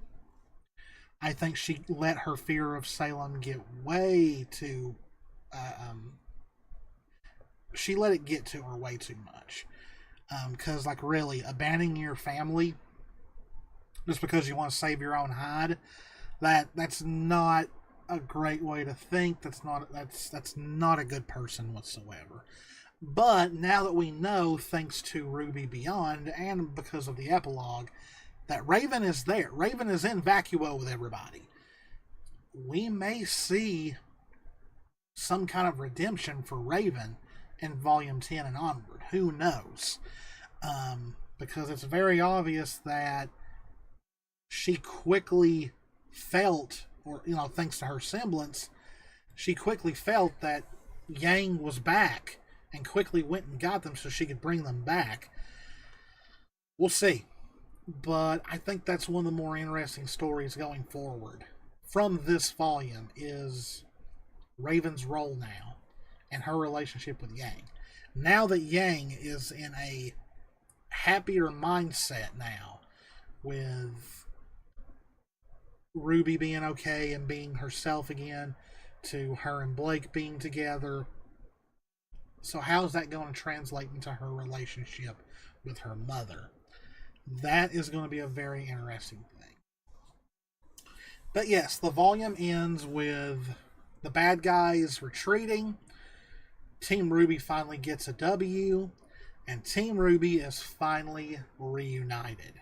I think she let her fear of Salem get way too... she let it get to her way too much. Because, like, really, abandoning your family just because you want to save your own hide, that's not a great way to think. That's not a good person whatsoever. But now that we know, thanks to RWBY Beyond, and because of the epilogue, that Raven is there. Raven is in Vacuo with everybody. We may see some kind of redemption for Raven in Volume 10 and onward. Who knows? Because it's very obvious that she quickly felt, or, thanks to her semblance, she quickly felt that Yang was back and quickly went and got them so she could bring them back. We'll see. But I think that's one of the more interesting stories going forward from this volume is Raven's role now and her relationship with Yang. Now that Yang is in a happier mindset now, with RWBY being okay and being herself again, to her and Blake being together. So how's that going to translate into her relationship with her mother? That is going to be a very interesting thing. But yes, the volume ends with the bad guys retreating. Team RWBY finally gets a W, and Team RWBY is finally reunited.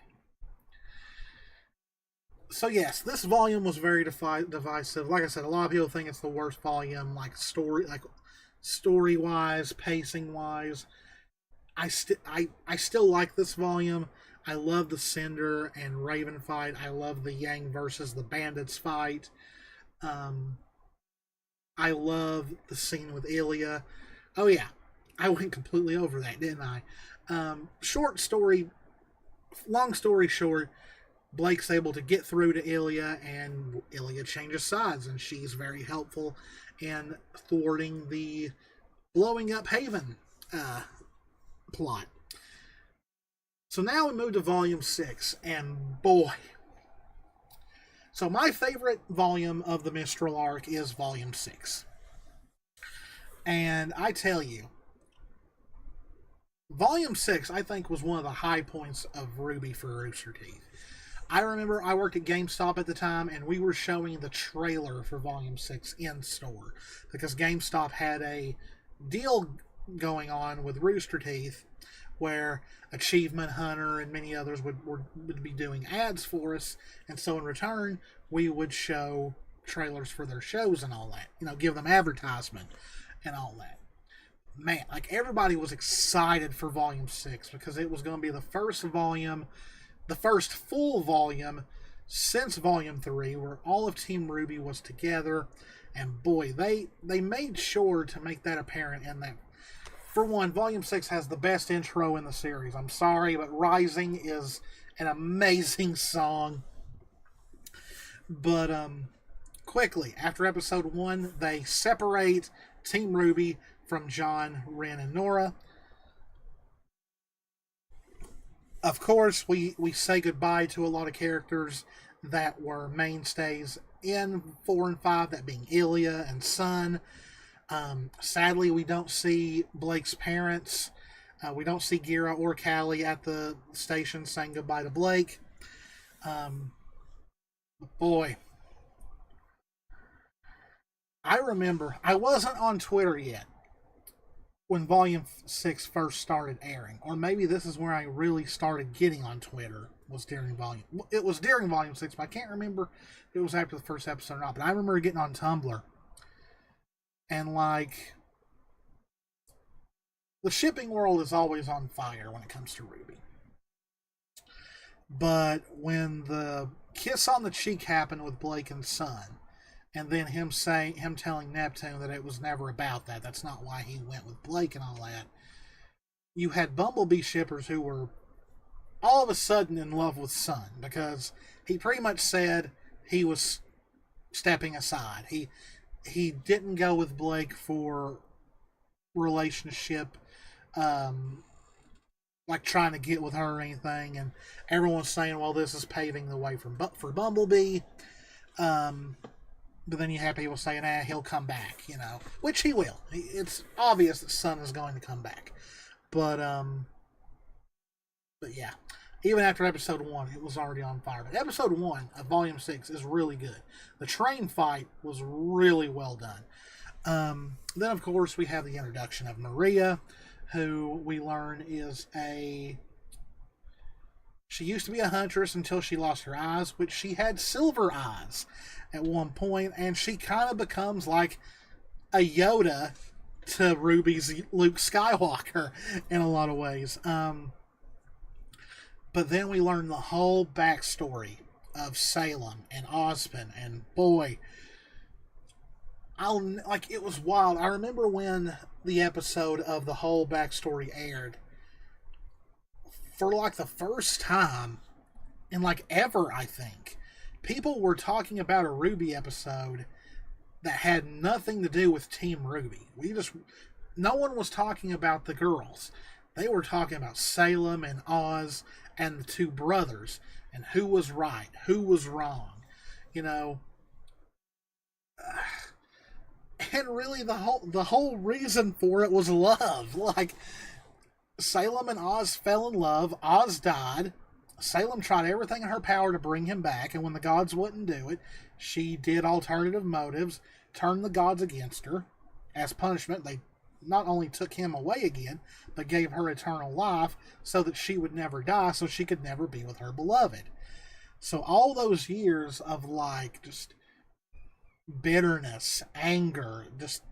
So yes, this volume was very divisive. Like I said, a lot of people think it's the worst volume, story-wise, pacing-wise. I still like this volume. I love the Cinder and Raven fight. I love the Yang versus the Bandits fight. I love the scene with Ilya. Oh yeah, I went completely over that, didn't I? Long story short, Blake's able to get through to Ilya, and Ilya changes sides, and she's very helpful in thwarting the blowing up Haven plot. So now we move to Volume 6, and boy. So my favorite volume of the Mistral arc is Volume 6. And I tell you, Volume 6, I think, was one of the high points of RWBY for Rooster Teeth. I remember I worked at GameStop at the time, and we were showing the trailer for Volume 6 in store because GameStop had a deal going on with Rooster Teeth where Achievement Hunter and many others would be doing ads for us, and so in return, we would show trailers for their shows and all that. Give them advertisement and all that. Man, like everybody was excited for Volume 6 because it was going to be the first volume, the first full volume since Volume 3 where all of Team RWBY was together. And boy, they made sure to make that apparent in that. For one, Volume 6 has the best intro in the series. I'm sorry, but Rising is an amazing song. But quickly, after episode 1, they separate Team RWBY from John, Ren, and Nora. Of course, we say goodbye to a lot of characters that were mainstays in 4 and 5, that being Ilya and Sun. Sadly, we don't see Blake's parents. We don't see Gira or Callie at the station saying goodbye to Blake. Boy, I remember I wasn't on Twitter yet when Volume 6 first started airing, or maybe this is where I really started getting on Twitter. It was during Volume 6, but I can't remember if it was after the first episode or not. But I remember getting on Tumblr, and like, the shipping world is always on fire when it comes to RWBY. But when the kiss on the cheek happened with Blake and Sun, and then him telling Neptune that it was never about that, that's not why he went with Blake and all that, you had Bumblebee shippers who were all of a sudden in love with Sun because he pretty much said he was stepping aside. He didn't go with Blake for relationship, like trying to get with her or anything, and everyone's saying, well, this is paving the way for Bumblebee. But then you have people saying, he'll come back, which he will. It's obvious that Sun is going to come back. But yeah, even after episode 1, it was already on fire. But episode 1 of Volume 6 is really good. The train fight was really well done. Then, of course, we have the introduction of Maria, who we learn is she used to be a huntress until she lost her eyes, which she had silver eyes at one point, and she kind of becomes like a Yoda to RWBY's Luke Skywalker in a lot of ways. But then we learn the whole backstory of Salem and Ozpin, and boy, it was wild. I remember when the episode of the whole backstory aired, for like the first time in like ever, I think, people were talking about a RWBY episode that had nothing to do with Team RWBY. No one was talking about the girls. They were talking about Salem and Oz and the two brothers and who was right, who was wrong, And really, the whole reason for it was love. Like, Salem and Oz fell in love. Oz died. Salem tried everything in her power to bring him back, and when the gods wouldn't do it, she did alternative motives, turned the gods against her. As punishment, they not only took him away again, but gave her eternal life so that she would never die, so she could never be with her beloved. So all those years of like just bitterness, anger, just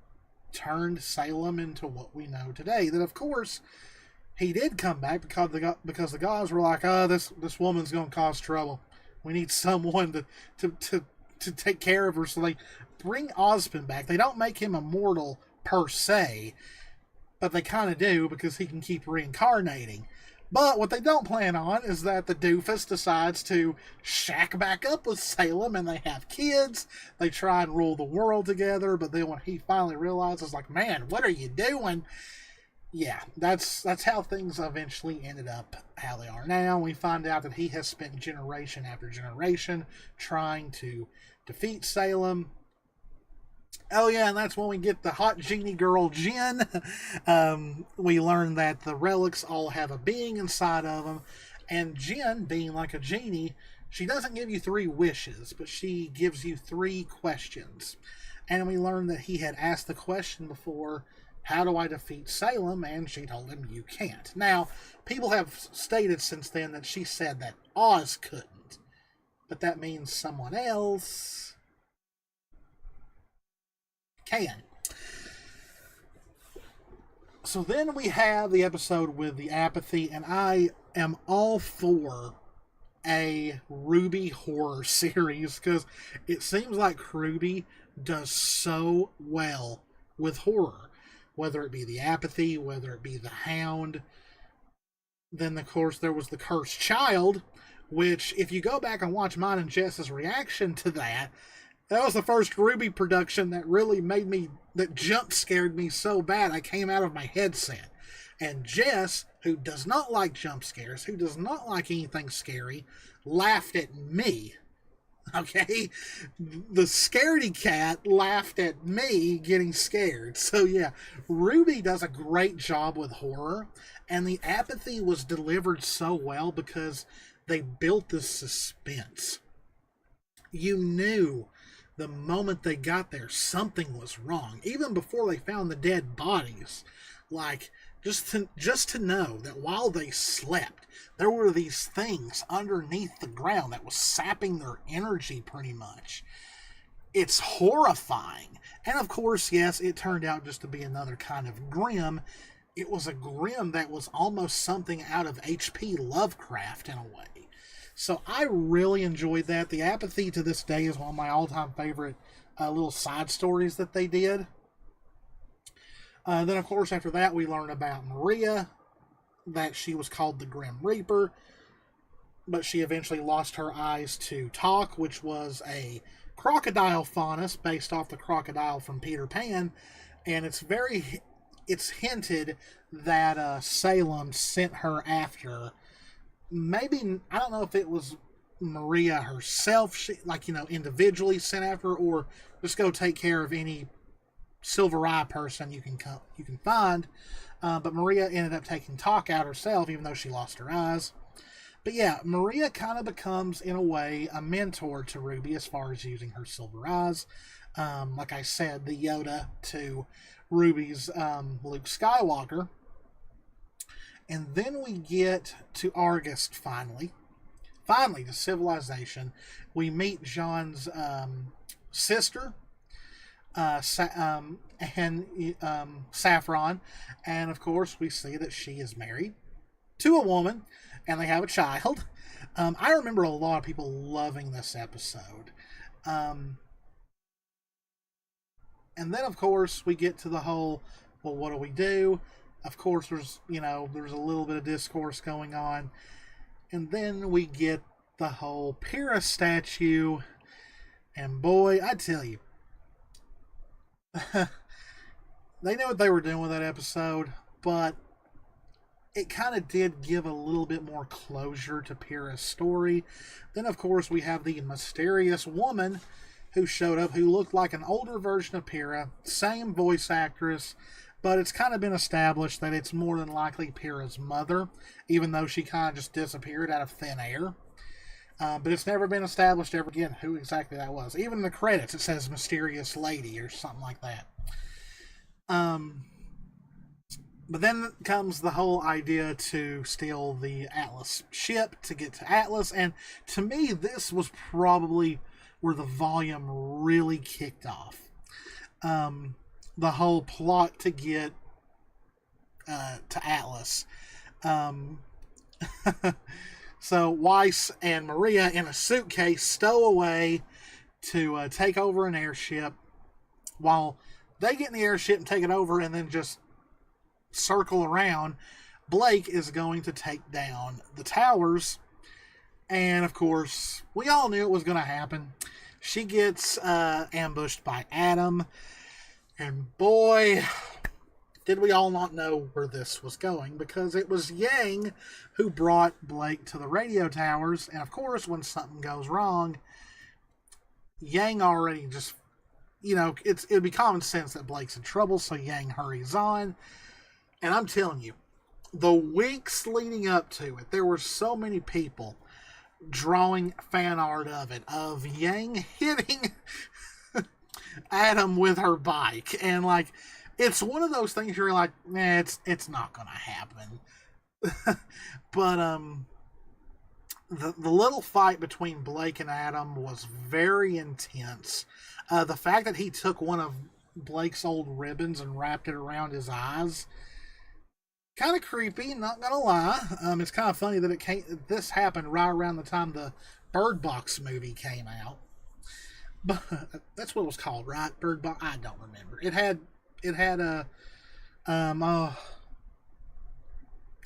turned Salem into what we know today. That, of course, he did come back because the gods were like, this woman's going to cause trouble. We need someone to take care of her. So they bring Ozpin back. They don't make him immortal per se, but they kind of do because he can keep reincarnating. But what they don't plan on is that the doofus decides to shack back up with Salem and they have kids. They try and rule the world together, but then when he finally realizes, like, man, what are you doing? Yeah, that's how things eventually ended up how they are now. We find out that he has spent generation after generation trying to defeat Salem. Oh yeah, and that's when we get the hot genie girl, Jen. We learn that the relics all have a being inside of them, and Jen, being like a genie, She doesn't give you 3 wishes, but she gives you 3 questions. And we learned that he had asked the question before, how do I defeat Salem? And she told him, you can't. Now, people have stated since then that she said that Oz couldn't. But that means someone else can. So then we have the episode with the apathy, and I am all for a RWBY horror series because it seems like RWBY does so well with horror, whether it be the apathy, whether it be the Hound. Then, of course, there was the Cursed Child, which, if you go back and watch mine and Jess's reaction to that, that was the first RWBY production that really that jump scared me so bad I came out of my headset. And Jess, who does not like jump scares, who does not like anything scary, laughed at me. Okay? The scaredy cat laughed at me getting scared. So yeah, RWBY does a great job with horror, and the apathy was delivered so well because they built this suspense. You knew the moment they got there, something was wrong. Even before they found the dead bodies. Like, just to know that while they slept, there were these things underneath the ground that was sapping their energy pretty much. It's horrifying. And of course, yes, it turned out just to be another kind of grim. It was a grim that was almost something out of H.P. Lovecraft in a way. So I really enjoyed that. The apathy to this day is one of my all-time favorite little side stories that they did. Then, of course, after that, we learned about Maria, that she was called the Grim Reaper, but she eventually lost her eyes to talk, which was a crocodile faunus based off the crocodile from Peter Pan, and it's hinted that Salem sent her after. Maybe, I don't know if it was Maria herself, individually sent after her, or just go take care of any silver eye person you can find. But Maria ended up taking talk out herself, even though she lost her eyes. But yeah, Maria kind of becomes, in a way, a mentor to RWBY as far as using her silver eyes. Like I said, the Yoda to RWBY's Luke Skywalker. And then we get to August finally to civilization. We meet John's sister, and Saffron, and of course we see that she is married to a woman, and they have a child. I remember a lot of people loving this episode. And then of course we get to the whole, well, what do we do? Of course, there's a little bit of discourse going on. And then we get the whole Pyrrha statue. And boy, I tell you, they knew what they were doing with that episode, but it kind of did give a little bit more closure to Pyrrha's story. Then, of course, we have the mysterious woman who showed up who looked like an older version of Pyrrha, same voice actress. But it's kind of been established that it's more than likely Pyrrha's mother, even though she kind of just disappeared out of thin air. But it's never been established ever again who exactly that was. Even in the credits, it says mysterious lady or something like that. But then comes the whole idea to steal the Atlas ship to get to Atlas. And to me, this was probably where the volume really kicked off. The whole plot to get to Atlas. So Weiss and Maria in a suitcase stow away to take over an airship, while they get in the airship and take it over and then just circle around. Blake is going to take down the towers, and of course we all knew it was going to happen. She gets ambushed by Adam. And boy, did we all not know where this was going, because it was Yang who brought Blake to the radio towers. And of course, when something goes wrong, Yang already just, it'd be common sense that Blake's in trouble, so Yang hurries on. And I'm telling you, the weeks leading up to it, there were so many people drawing fan art of it, of Yang hitting Adam with her bike. And, like, it's one of those things you're like, nah, it's not going to happen. But, the little fight between Blake and Adam was very intense. The fact that he took one of Blake's old ribbons and wrapped it around his eyes, kind of creepy, not gonna lie. It's kind of funny that this happened right around the time the Bird Box movie came out. But that's what it was called, right? Bird Box. I don't remember. It had a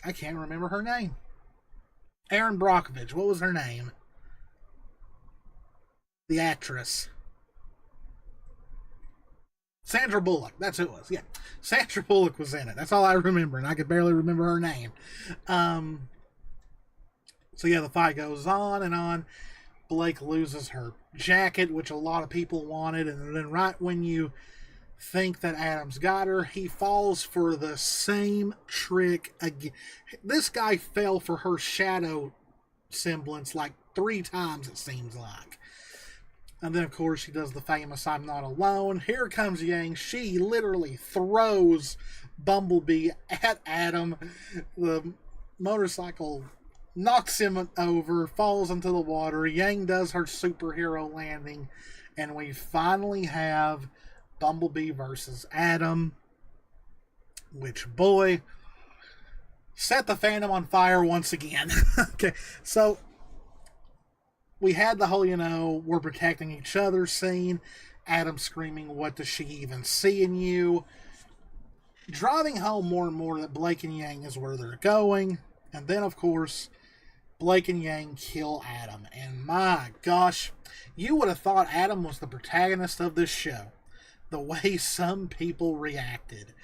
I can't remember her name. Erin Brockovich. What was her name? The actress. Sandra Bullock. That's who it was. Yeah. Sandra Bullock was in it. That's all I remember, and I could barely remember her name. So yeah, the fight goes on and on. Blake loses her jacket, which a lot of people wanted, and then right when you think that Adam's got her, he falls for the same trick again. This guy fell for her shadow semblance like 3 times, it seems like. And then, of course, she does the famous "I'm not alone." Here comes Yang. She literally throws Bumblebee at Adam. The motorcycle knocks him over, falls into the water. Yang does her superhero landing, and we finally have Bumblebee versus Adam, which, boy, set the fandom on fire once again. Okay, so we had the whole, we're protecting each other scene. Adam screaming, "What does she even see in you?" Driving home more and more that Blake and Yang is where they're going. And then, of course, Blake and Yang kill Adam. And my gosh, you would have thought Adam was the protagonist of this show. The way some people reacted.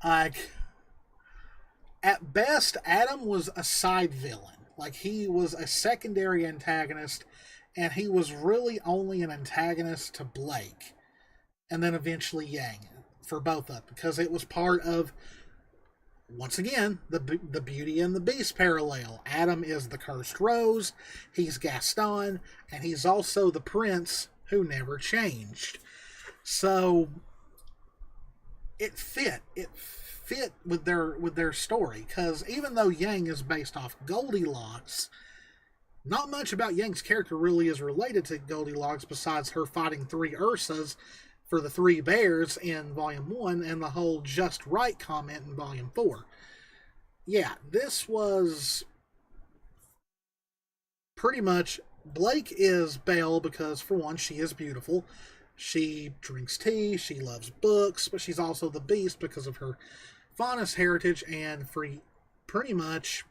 Like, at best, Adam was a side villain. Like, he was a secondary antagonist, and he was really only an antagonist to Blake. And then eventually Yang, for both of them. Because it was part of, once again, the Beauty and the Beast parallel. Adam is the cursed rose, he's Gaston, and he's also the prince who never changed. So it fit with their story, because even though Yang is based off Goldilocks, not much about Yang's character really is related to Goldilocks besides her fighting 3 Ursas for the 3 bears in Volume 1 and the whole just right comment in Volume 4. Yeah, this was pretty much, Blake is Belle because, for one, she is beautiful. She drinks tea, she loves books, but she's also the Beast because of her Faunus heritage, and for pretty much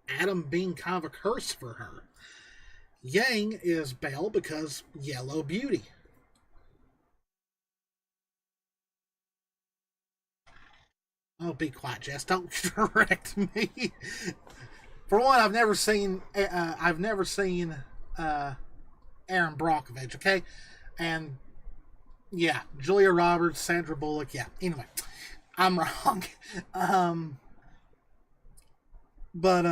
Adam being kind of a curse for her. Yang is Belle because Yellow Beauty. Oh, be quiet, Jess. Don't correct me. For one, I've never seen Erin Brockovich, okay? And yeah, Julia Roberts, Sandra Bullock, yeah. Anyway, I'm wrong. But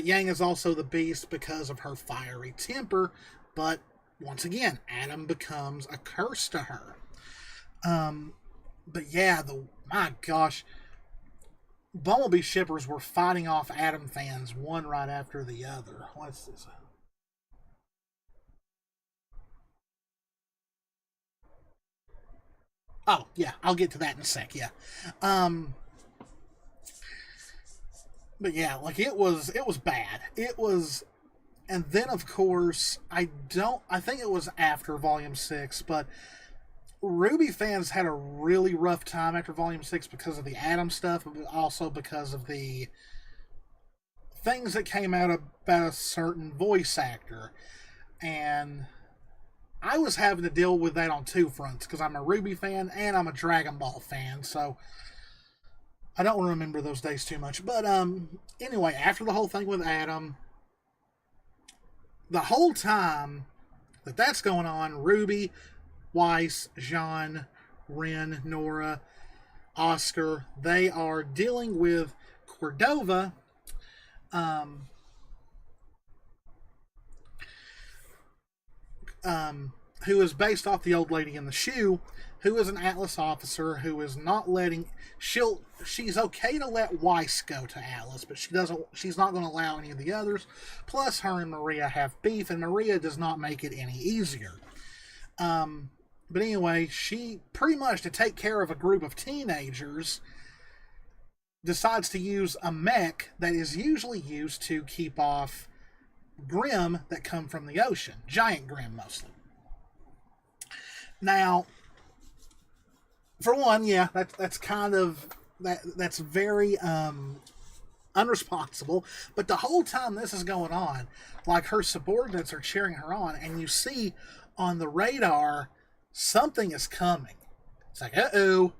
Yang is also the Beast because of her fiery temper. But once again, Adam becomes a curse to her. But yeah, my gosh, Bumblebee shippers were fighting off Adam fans one right after the other. What's this? Oh, yeah, I'll get to that in a sec, yeah. But yeah, like, it was bad. It was, and then, of course, I think it was after Volume 6, but RWBY fans had a really rough time after Volume 6 because of the Adam stuff, but also because of the things that came out about a certain voice actor. And I was having to deal with that on 2 fronts, because I'm a RWBY fan and I'm a Dragon Ball fan, so I don't remember those days too much. But anyway, after the whole thing with Adam, the whole time that's going on, RWBY, Weiss, Jean, Ren, Nora, Oscar, they are dealing with Cordova, who is based off the old lady in the shoe, who is an Atlas officer who is not letting. She's okay to let Weiss go to Atlas, but she's not going to allow any of the others. Plus, her and Maria have beef, and Maria does not make it any easier. But anyway, she pretty much, to take care of a group of teenagers, decides to use a mech that is usually used to keep off Grimm that come from the ocean. Giant Grimm, mostly. Now, for one, yeah, that's kind of, that's very unresponsible. But the whole time this is going on, like, her subordinates are cheering her on, and you see on the radar something is coming. It's like, uh-oh.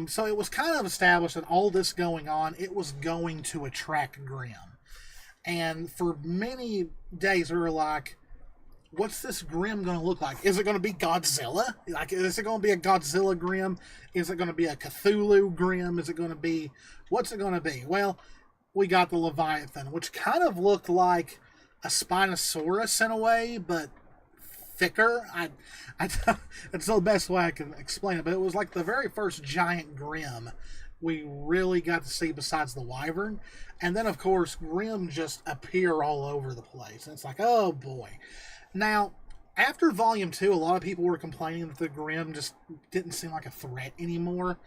So it was kind of established that all this going on, it was going to attract Grimm. And for many days we were like, what's this Grimm going to look like? Is it going to be Godzilla? Like, is it going to be a Godzilla Grimm? Is it going to be a Cthulhu Grimm? Is it going to be... What's it going to be? Well, we got the Leviathan, which kind of looked like a Spinosaurus in a way, but thicker. It's the best way I can explain it, but it was like the very first giant Grimm we really got to see besides the Wyvern. And then, of course, Grimm just appear all over the place. And it's like, oh boy. Now, after Volume 2, a lot of people were complaining that the Grimm just didn't seem like a threat anymore.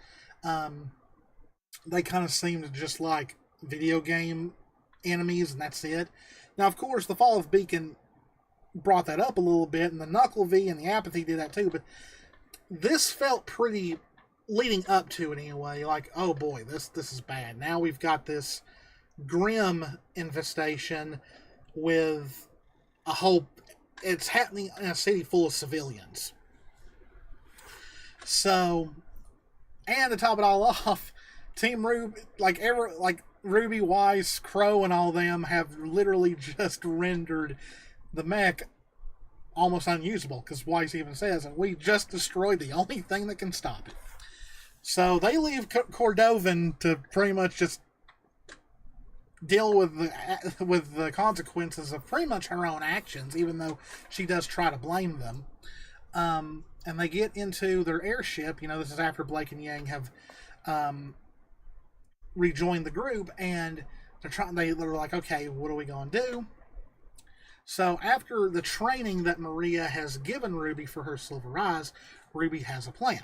They kind of seemed just like video game enemies, and that's it. Now, of course, the Fall of Beacon brought that up a little bit, and the Knuckle V and the Apathy did that too, but this felt pretty, leading up to it anyway, like, oh boy, this is bad. Now we've got this Grimm infestation with a whole... It's happening in a city full of civilians. So, and to top it all off, Team RWBY, like RWBY, Weiss, Crow, and all them have literally just rendered the mech almost unusable, because Weiss even says, and we just destroyed the only thing that can stop it. So they leave Cordovan to pretty much just deal with the consequences of pretty much her own actions, even though she does try to blame them. And they get into their airship. You know, this is after Blake and Yang have rejoined the group, and they're like, okay, what are we going to do? So after the training that Maria has given RWBY for her Silver Eyes, RWBY has a plan.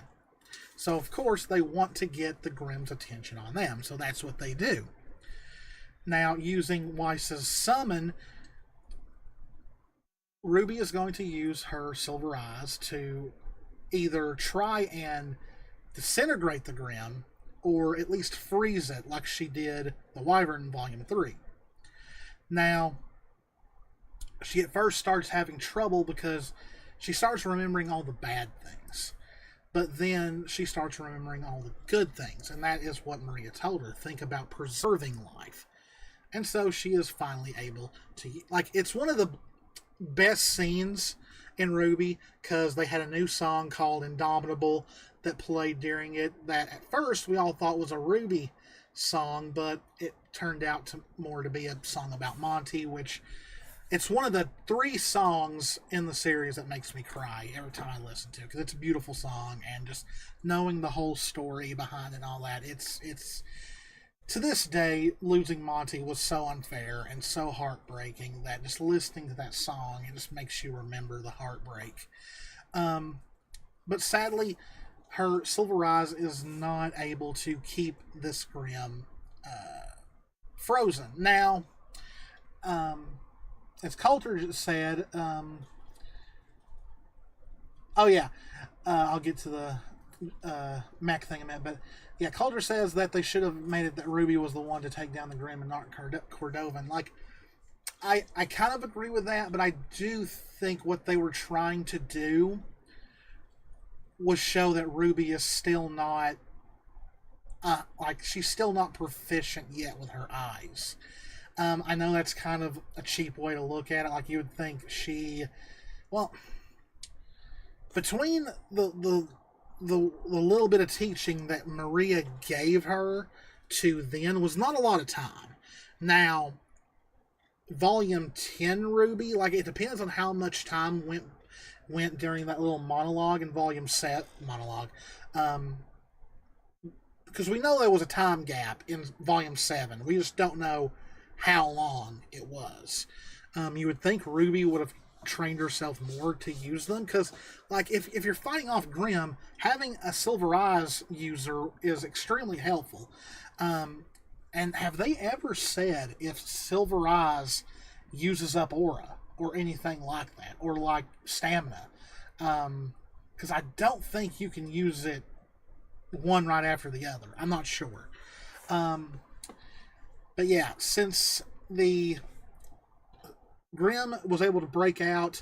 So of course they want to get the Grimm's attention on them, so that's what they do. Now, using Weiss's summon, RWBY is going to use her Silver Eyes to either try and disintegrate the Grimm, or at least freeze it like she did the Wyvern in Volume 3. Now, she at first starts having trouble because she starts remembering all the bad things. But then she starts remembering all the good things, and that is what Maria told her. Think about preserving life. And so she is finally able to... Like, it's one of the best scenes in RWBY, because they had a new song called Indomitable that played during it, that at first we all thought was a RWBY song, but it turned out to be a song about Monty, which... It's one of the 3 songs in the series that makes me cry every time I listen to it, because it's a beautiful song, and just knowing the whole story behind it and all that, it's to this day, losing Monty was so unfair and so heartbreaking that just listening to that song, it just makes you remember the heartbreak. But sadly, her Silver Eyes is not able to keep this Grimm frozen. Now, as Coulter just said, I'll get to the mech thing in a minute, but yeah, Coulter says that they should have made it that RWBY was the one to take down the Grimm and not Cordovan. Like, I kind of agree with that, but I do think what they were trying to do was show that RWBY is still not, she's still not proficient yet with her eyes. I know that's kind of a cheap way to look at it. Like, you would think between the little bit of teaching that Maria gave her to then was not a lot of time. Now, Volume 10 RWBY, like it depends on how much time went during that little monologue in Volume set monologue. Because we know there was a time gap in Volume 7. We just don't know how long it was. You would think RWBY would have trained herself more to use them, because like if you're fighting off Grimm, having a Silver Eyes user is extremely helpful. And have they ever said if Silver Eyes uses up aura or anything like that, or like stamina? Because I don't think you can use it one right after the other. I'm not sure. But yeah, since the Grimm was able to break out,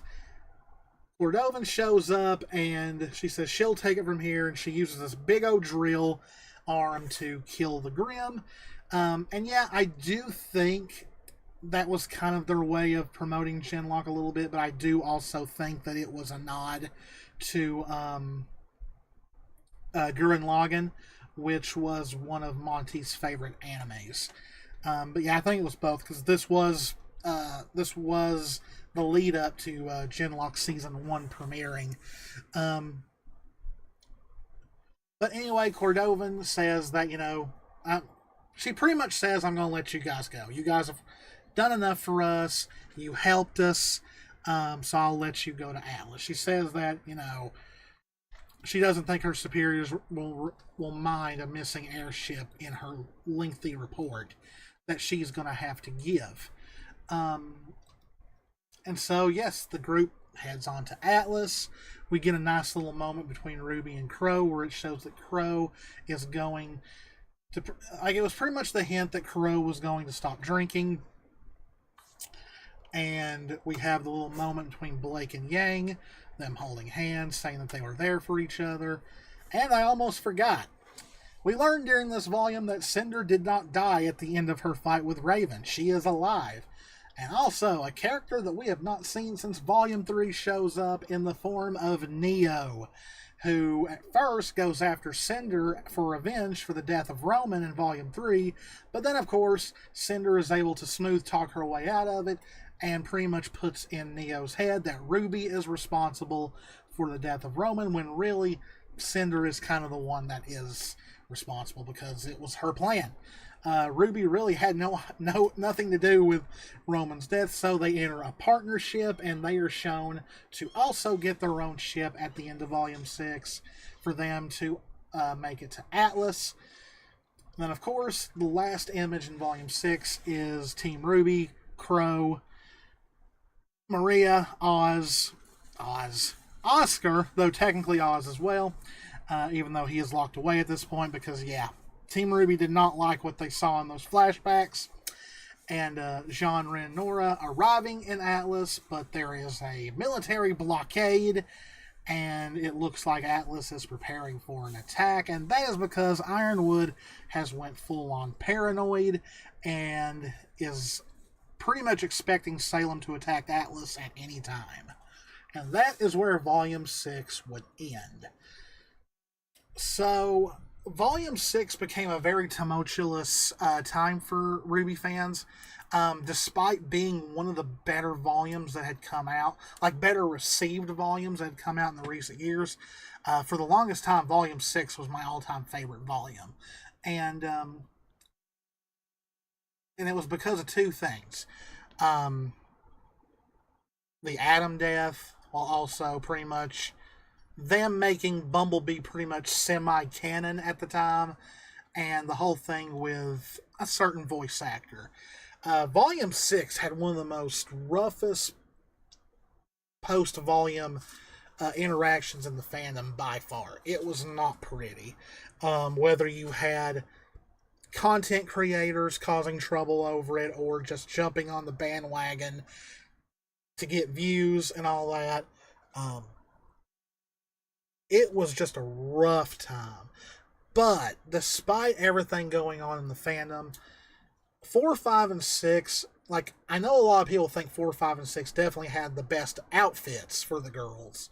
Cordovan shows up and she says she'll take it from here, and she uses this big old drill arm to kill the Grimm. And yeah, I do think that was kind of their way of promoting Genlock a little bit, but I do also think that it was a nod to Gurren Lagann, which was one of Monty's favorite animes. But yeah, I think it was both, because this was the lead up to Genlock Season 1 premiering. But anyway, Cordovan says that, she pretty much says, I'm going to let you guys go. You guys have done enough for us. You helped us. So I'll let you go to Atlas. She says that, she doesn't think her superiors will mind a missing airship in her lengthy report that she's going to have to give. And so, yes, the group heads on to Atlas. We get a nice little moment between RWBY and Crow where it shows that Crow is going to... Like, it was pretty much the hint that Crow was going to stop drinking. And we have the little moment between Blake and Yang, them holding hands, saying that they were there for each other. And I almost forgot. We learned during this volume that Cinder did not die at the end of her fight with Raven. She is alive. And also, a character that we have not seen since Volume 3 shows up in the form of Neo, who at first goes after Cinder for revenge for the death of Roman in Volume 3, but then, of course, Cinder is able to smooth talk her way out of it and pretty much puts in Neo's head that RWBY is responsible for the death of Roman, when really Cinder is kind of the one that is responsible because it was her plan. RWBY really had nothing to do with Roman's death, so they enter a partnership, and they are shown to also get their own ship at the end of Volume 6 for them to make it to Atlas. And then, of course, the last image in Volume 6 is Team RWBY, Crow, Maria, Oz, Oscar, though technically Oz as well, even though he is locked away at this point because, yeah, Team RWBY did not like what they saw in those flashbacks. And Jean, Ren, and Nora arriving in Atlas, but there is a military blockade, and it looks like Atlas is preparing for an attack, and that is because Ironwood has went full-on paranoid and is pretty much expecting Salem to attack Atlas at any time. And that is where Volume 6 would end. So, Volume 6 became a very tumultuous time for RWBY fans, despite being one of the better volumes that had come out, like better received volumes that had come out in the recent years. For the longest time, Volume 6 was my all-time favorite volume. And it was because of two things. The Atom death, while also pretty much them making Bumblebee pretty much semi-canon at the time, and the whole thing with a certain voice actor. Volume 6 had one of the most roughest post-volume interactions in the fandom by far. It was not pretty. Whether you had content creators causing trouble over it, or just jumping on the bandwagon to get views and all that. It was just a rough time. But despite everything going on in the fandom, 4, 5, and 6, like, I know a lot of people think 4, 5, and 6 definitely had the best outfits for the girls.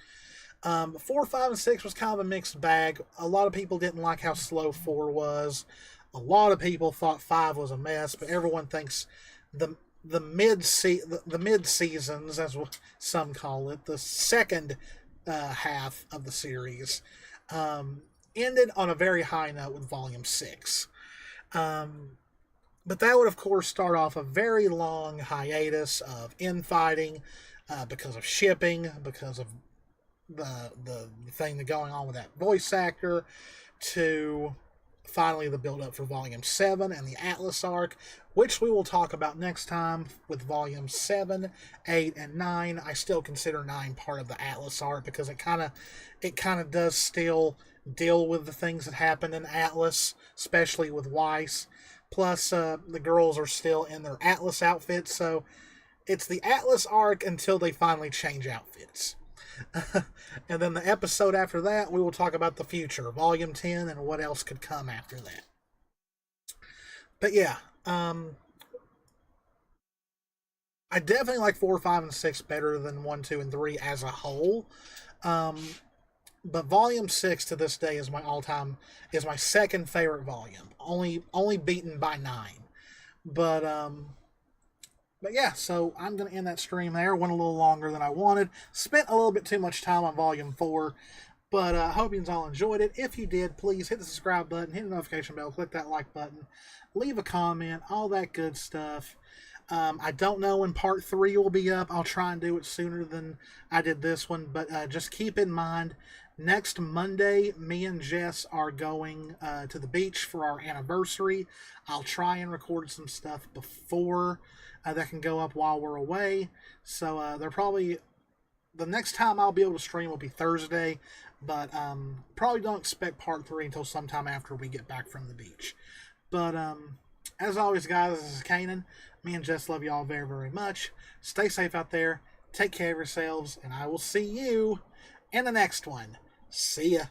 4, 5, and 6 was kind of a mixed bag. A lot of people didn't like how slow 4 was. A lot of people thought 5 was a mess, but everyone thinks the mid seasons, as some call it, the second half of the series, um, ended on a very high note with Volume 6. Um, but that would, of course, start off a very long hiatus of infighting because of shipping, because of the thing that's going on with that voice actor, to finally the build up for Volume 7 and the Atlas arc, which we will talk about next time with Volume 7, 8, and 9. I still consider 9 part of the Atlas arc because it kind of does still deal with the things that happened in Atlas, especially with Weiss. Plus, the girls are still in their Atlas outfits, so it's the Atlas arc until they finally change outfits. And then the episode after that, we will talk about the future, Volume 10, and what else could come after that. But yeah, I definitely like 4, 5, and 6 better than 1, 2, and 3 as a whole. Um, but Volume 6 to this day is my second favorite volume, only beaten by 9. But but yeah, so I'm going to end that stream there. Went a little longer than I wanted. Spent a little bit too much time on Volume 4. But I hope you all enjoyed it. If you did, please hit the subscribe button, hit the notification bell, click that like button, leave a comment, all that good stuff. I don't know when part 3 will be up. I'll try and do it sooner than I did this one. But just keep in mind, next Monday, me and Jess are going to the beach for our anniversary. I'll try and record some stuff before that can go up while we're away. So the next time I'll be able to stream will be Thursday, but probably don't expect part 3 until sometime after we get back from the beach. But as always, guys, this is Canaan. Me and Jess love you all very, very much. Stay safe out there. Take care of yourselves, and I will see you in the next one. See ya.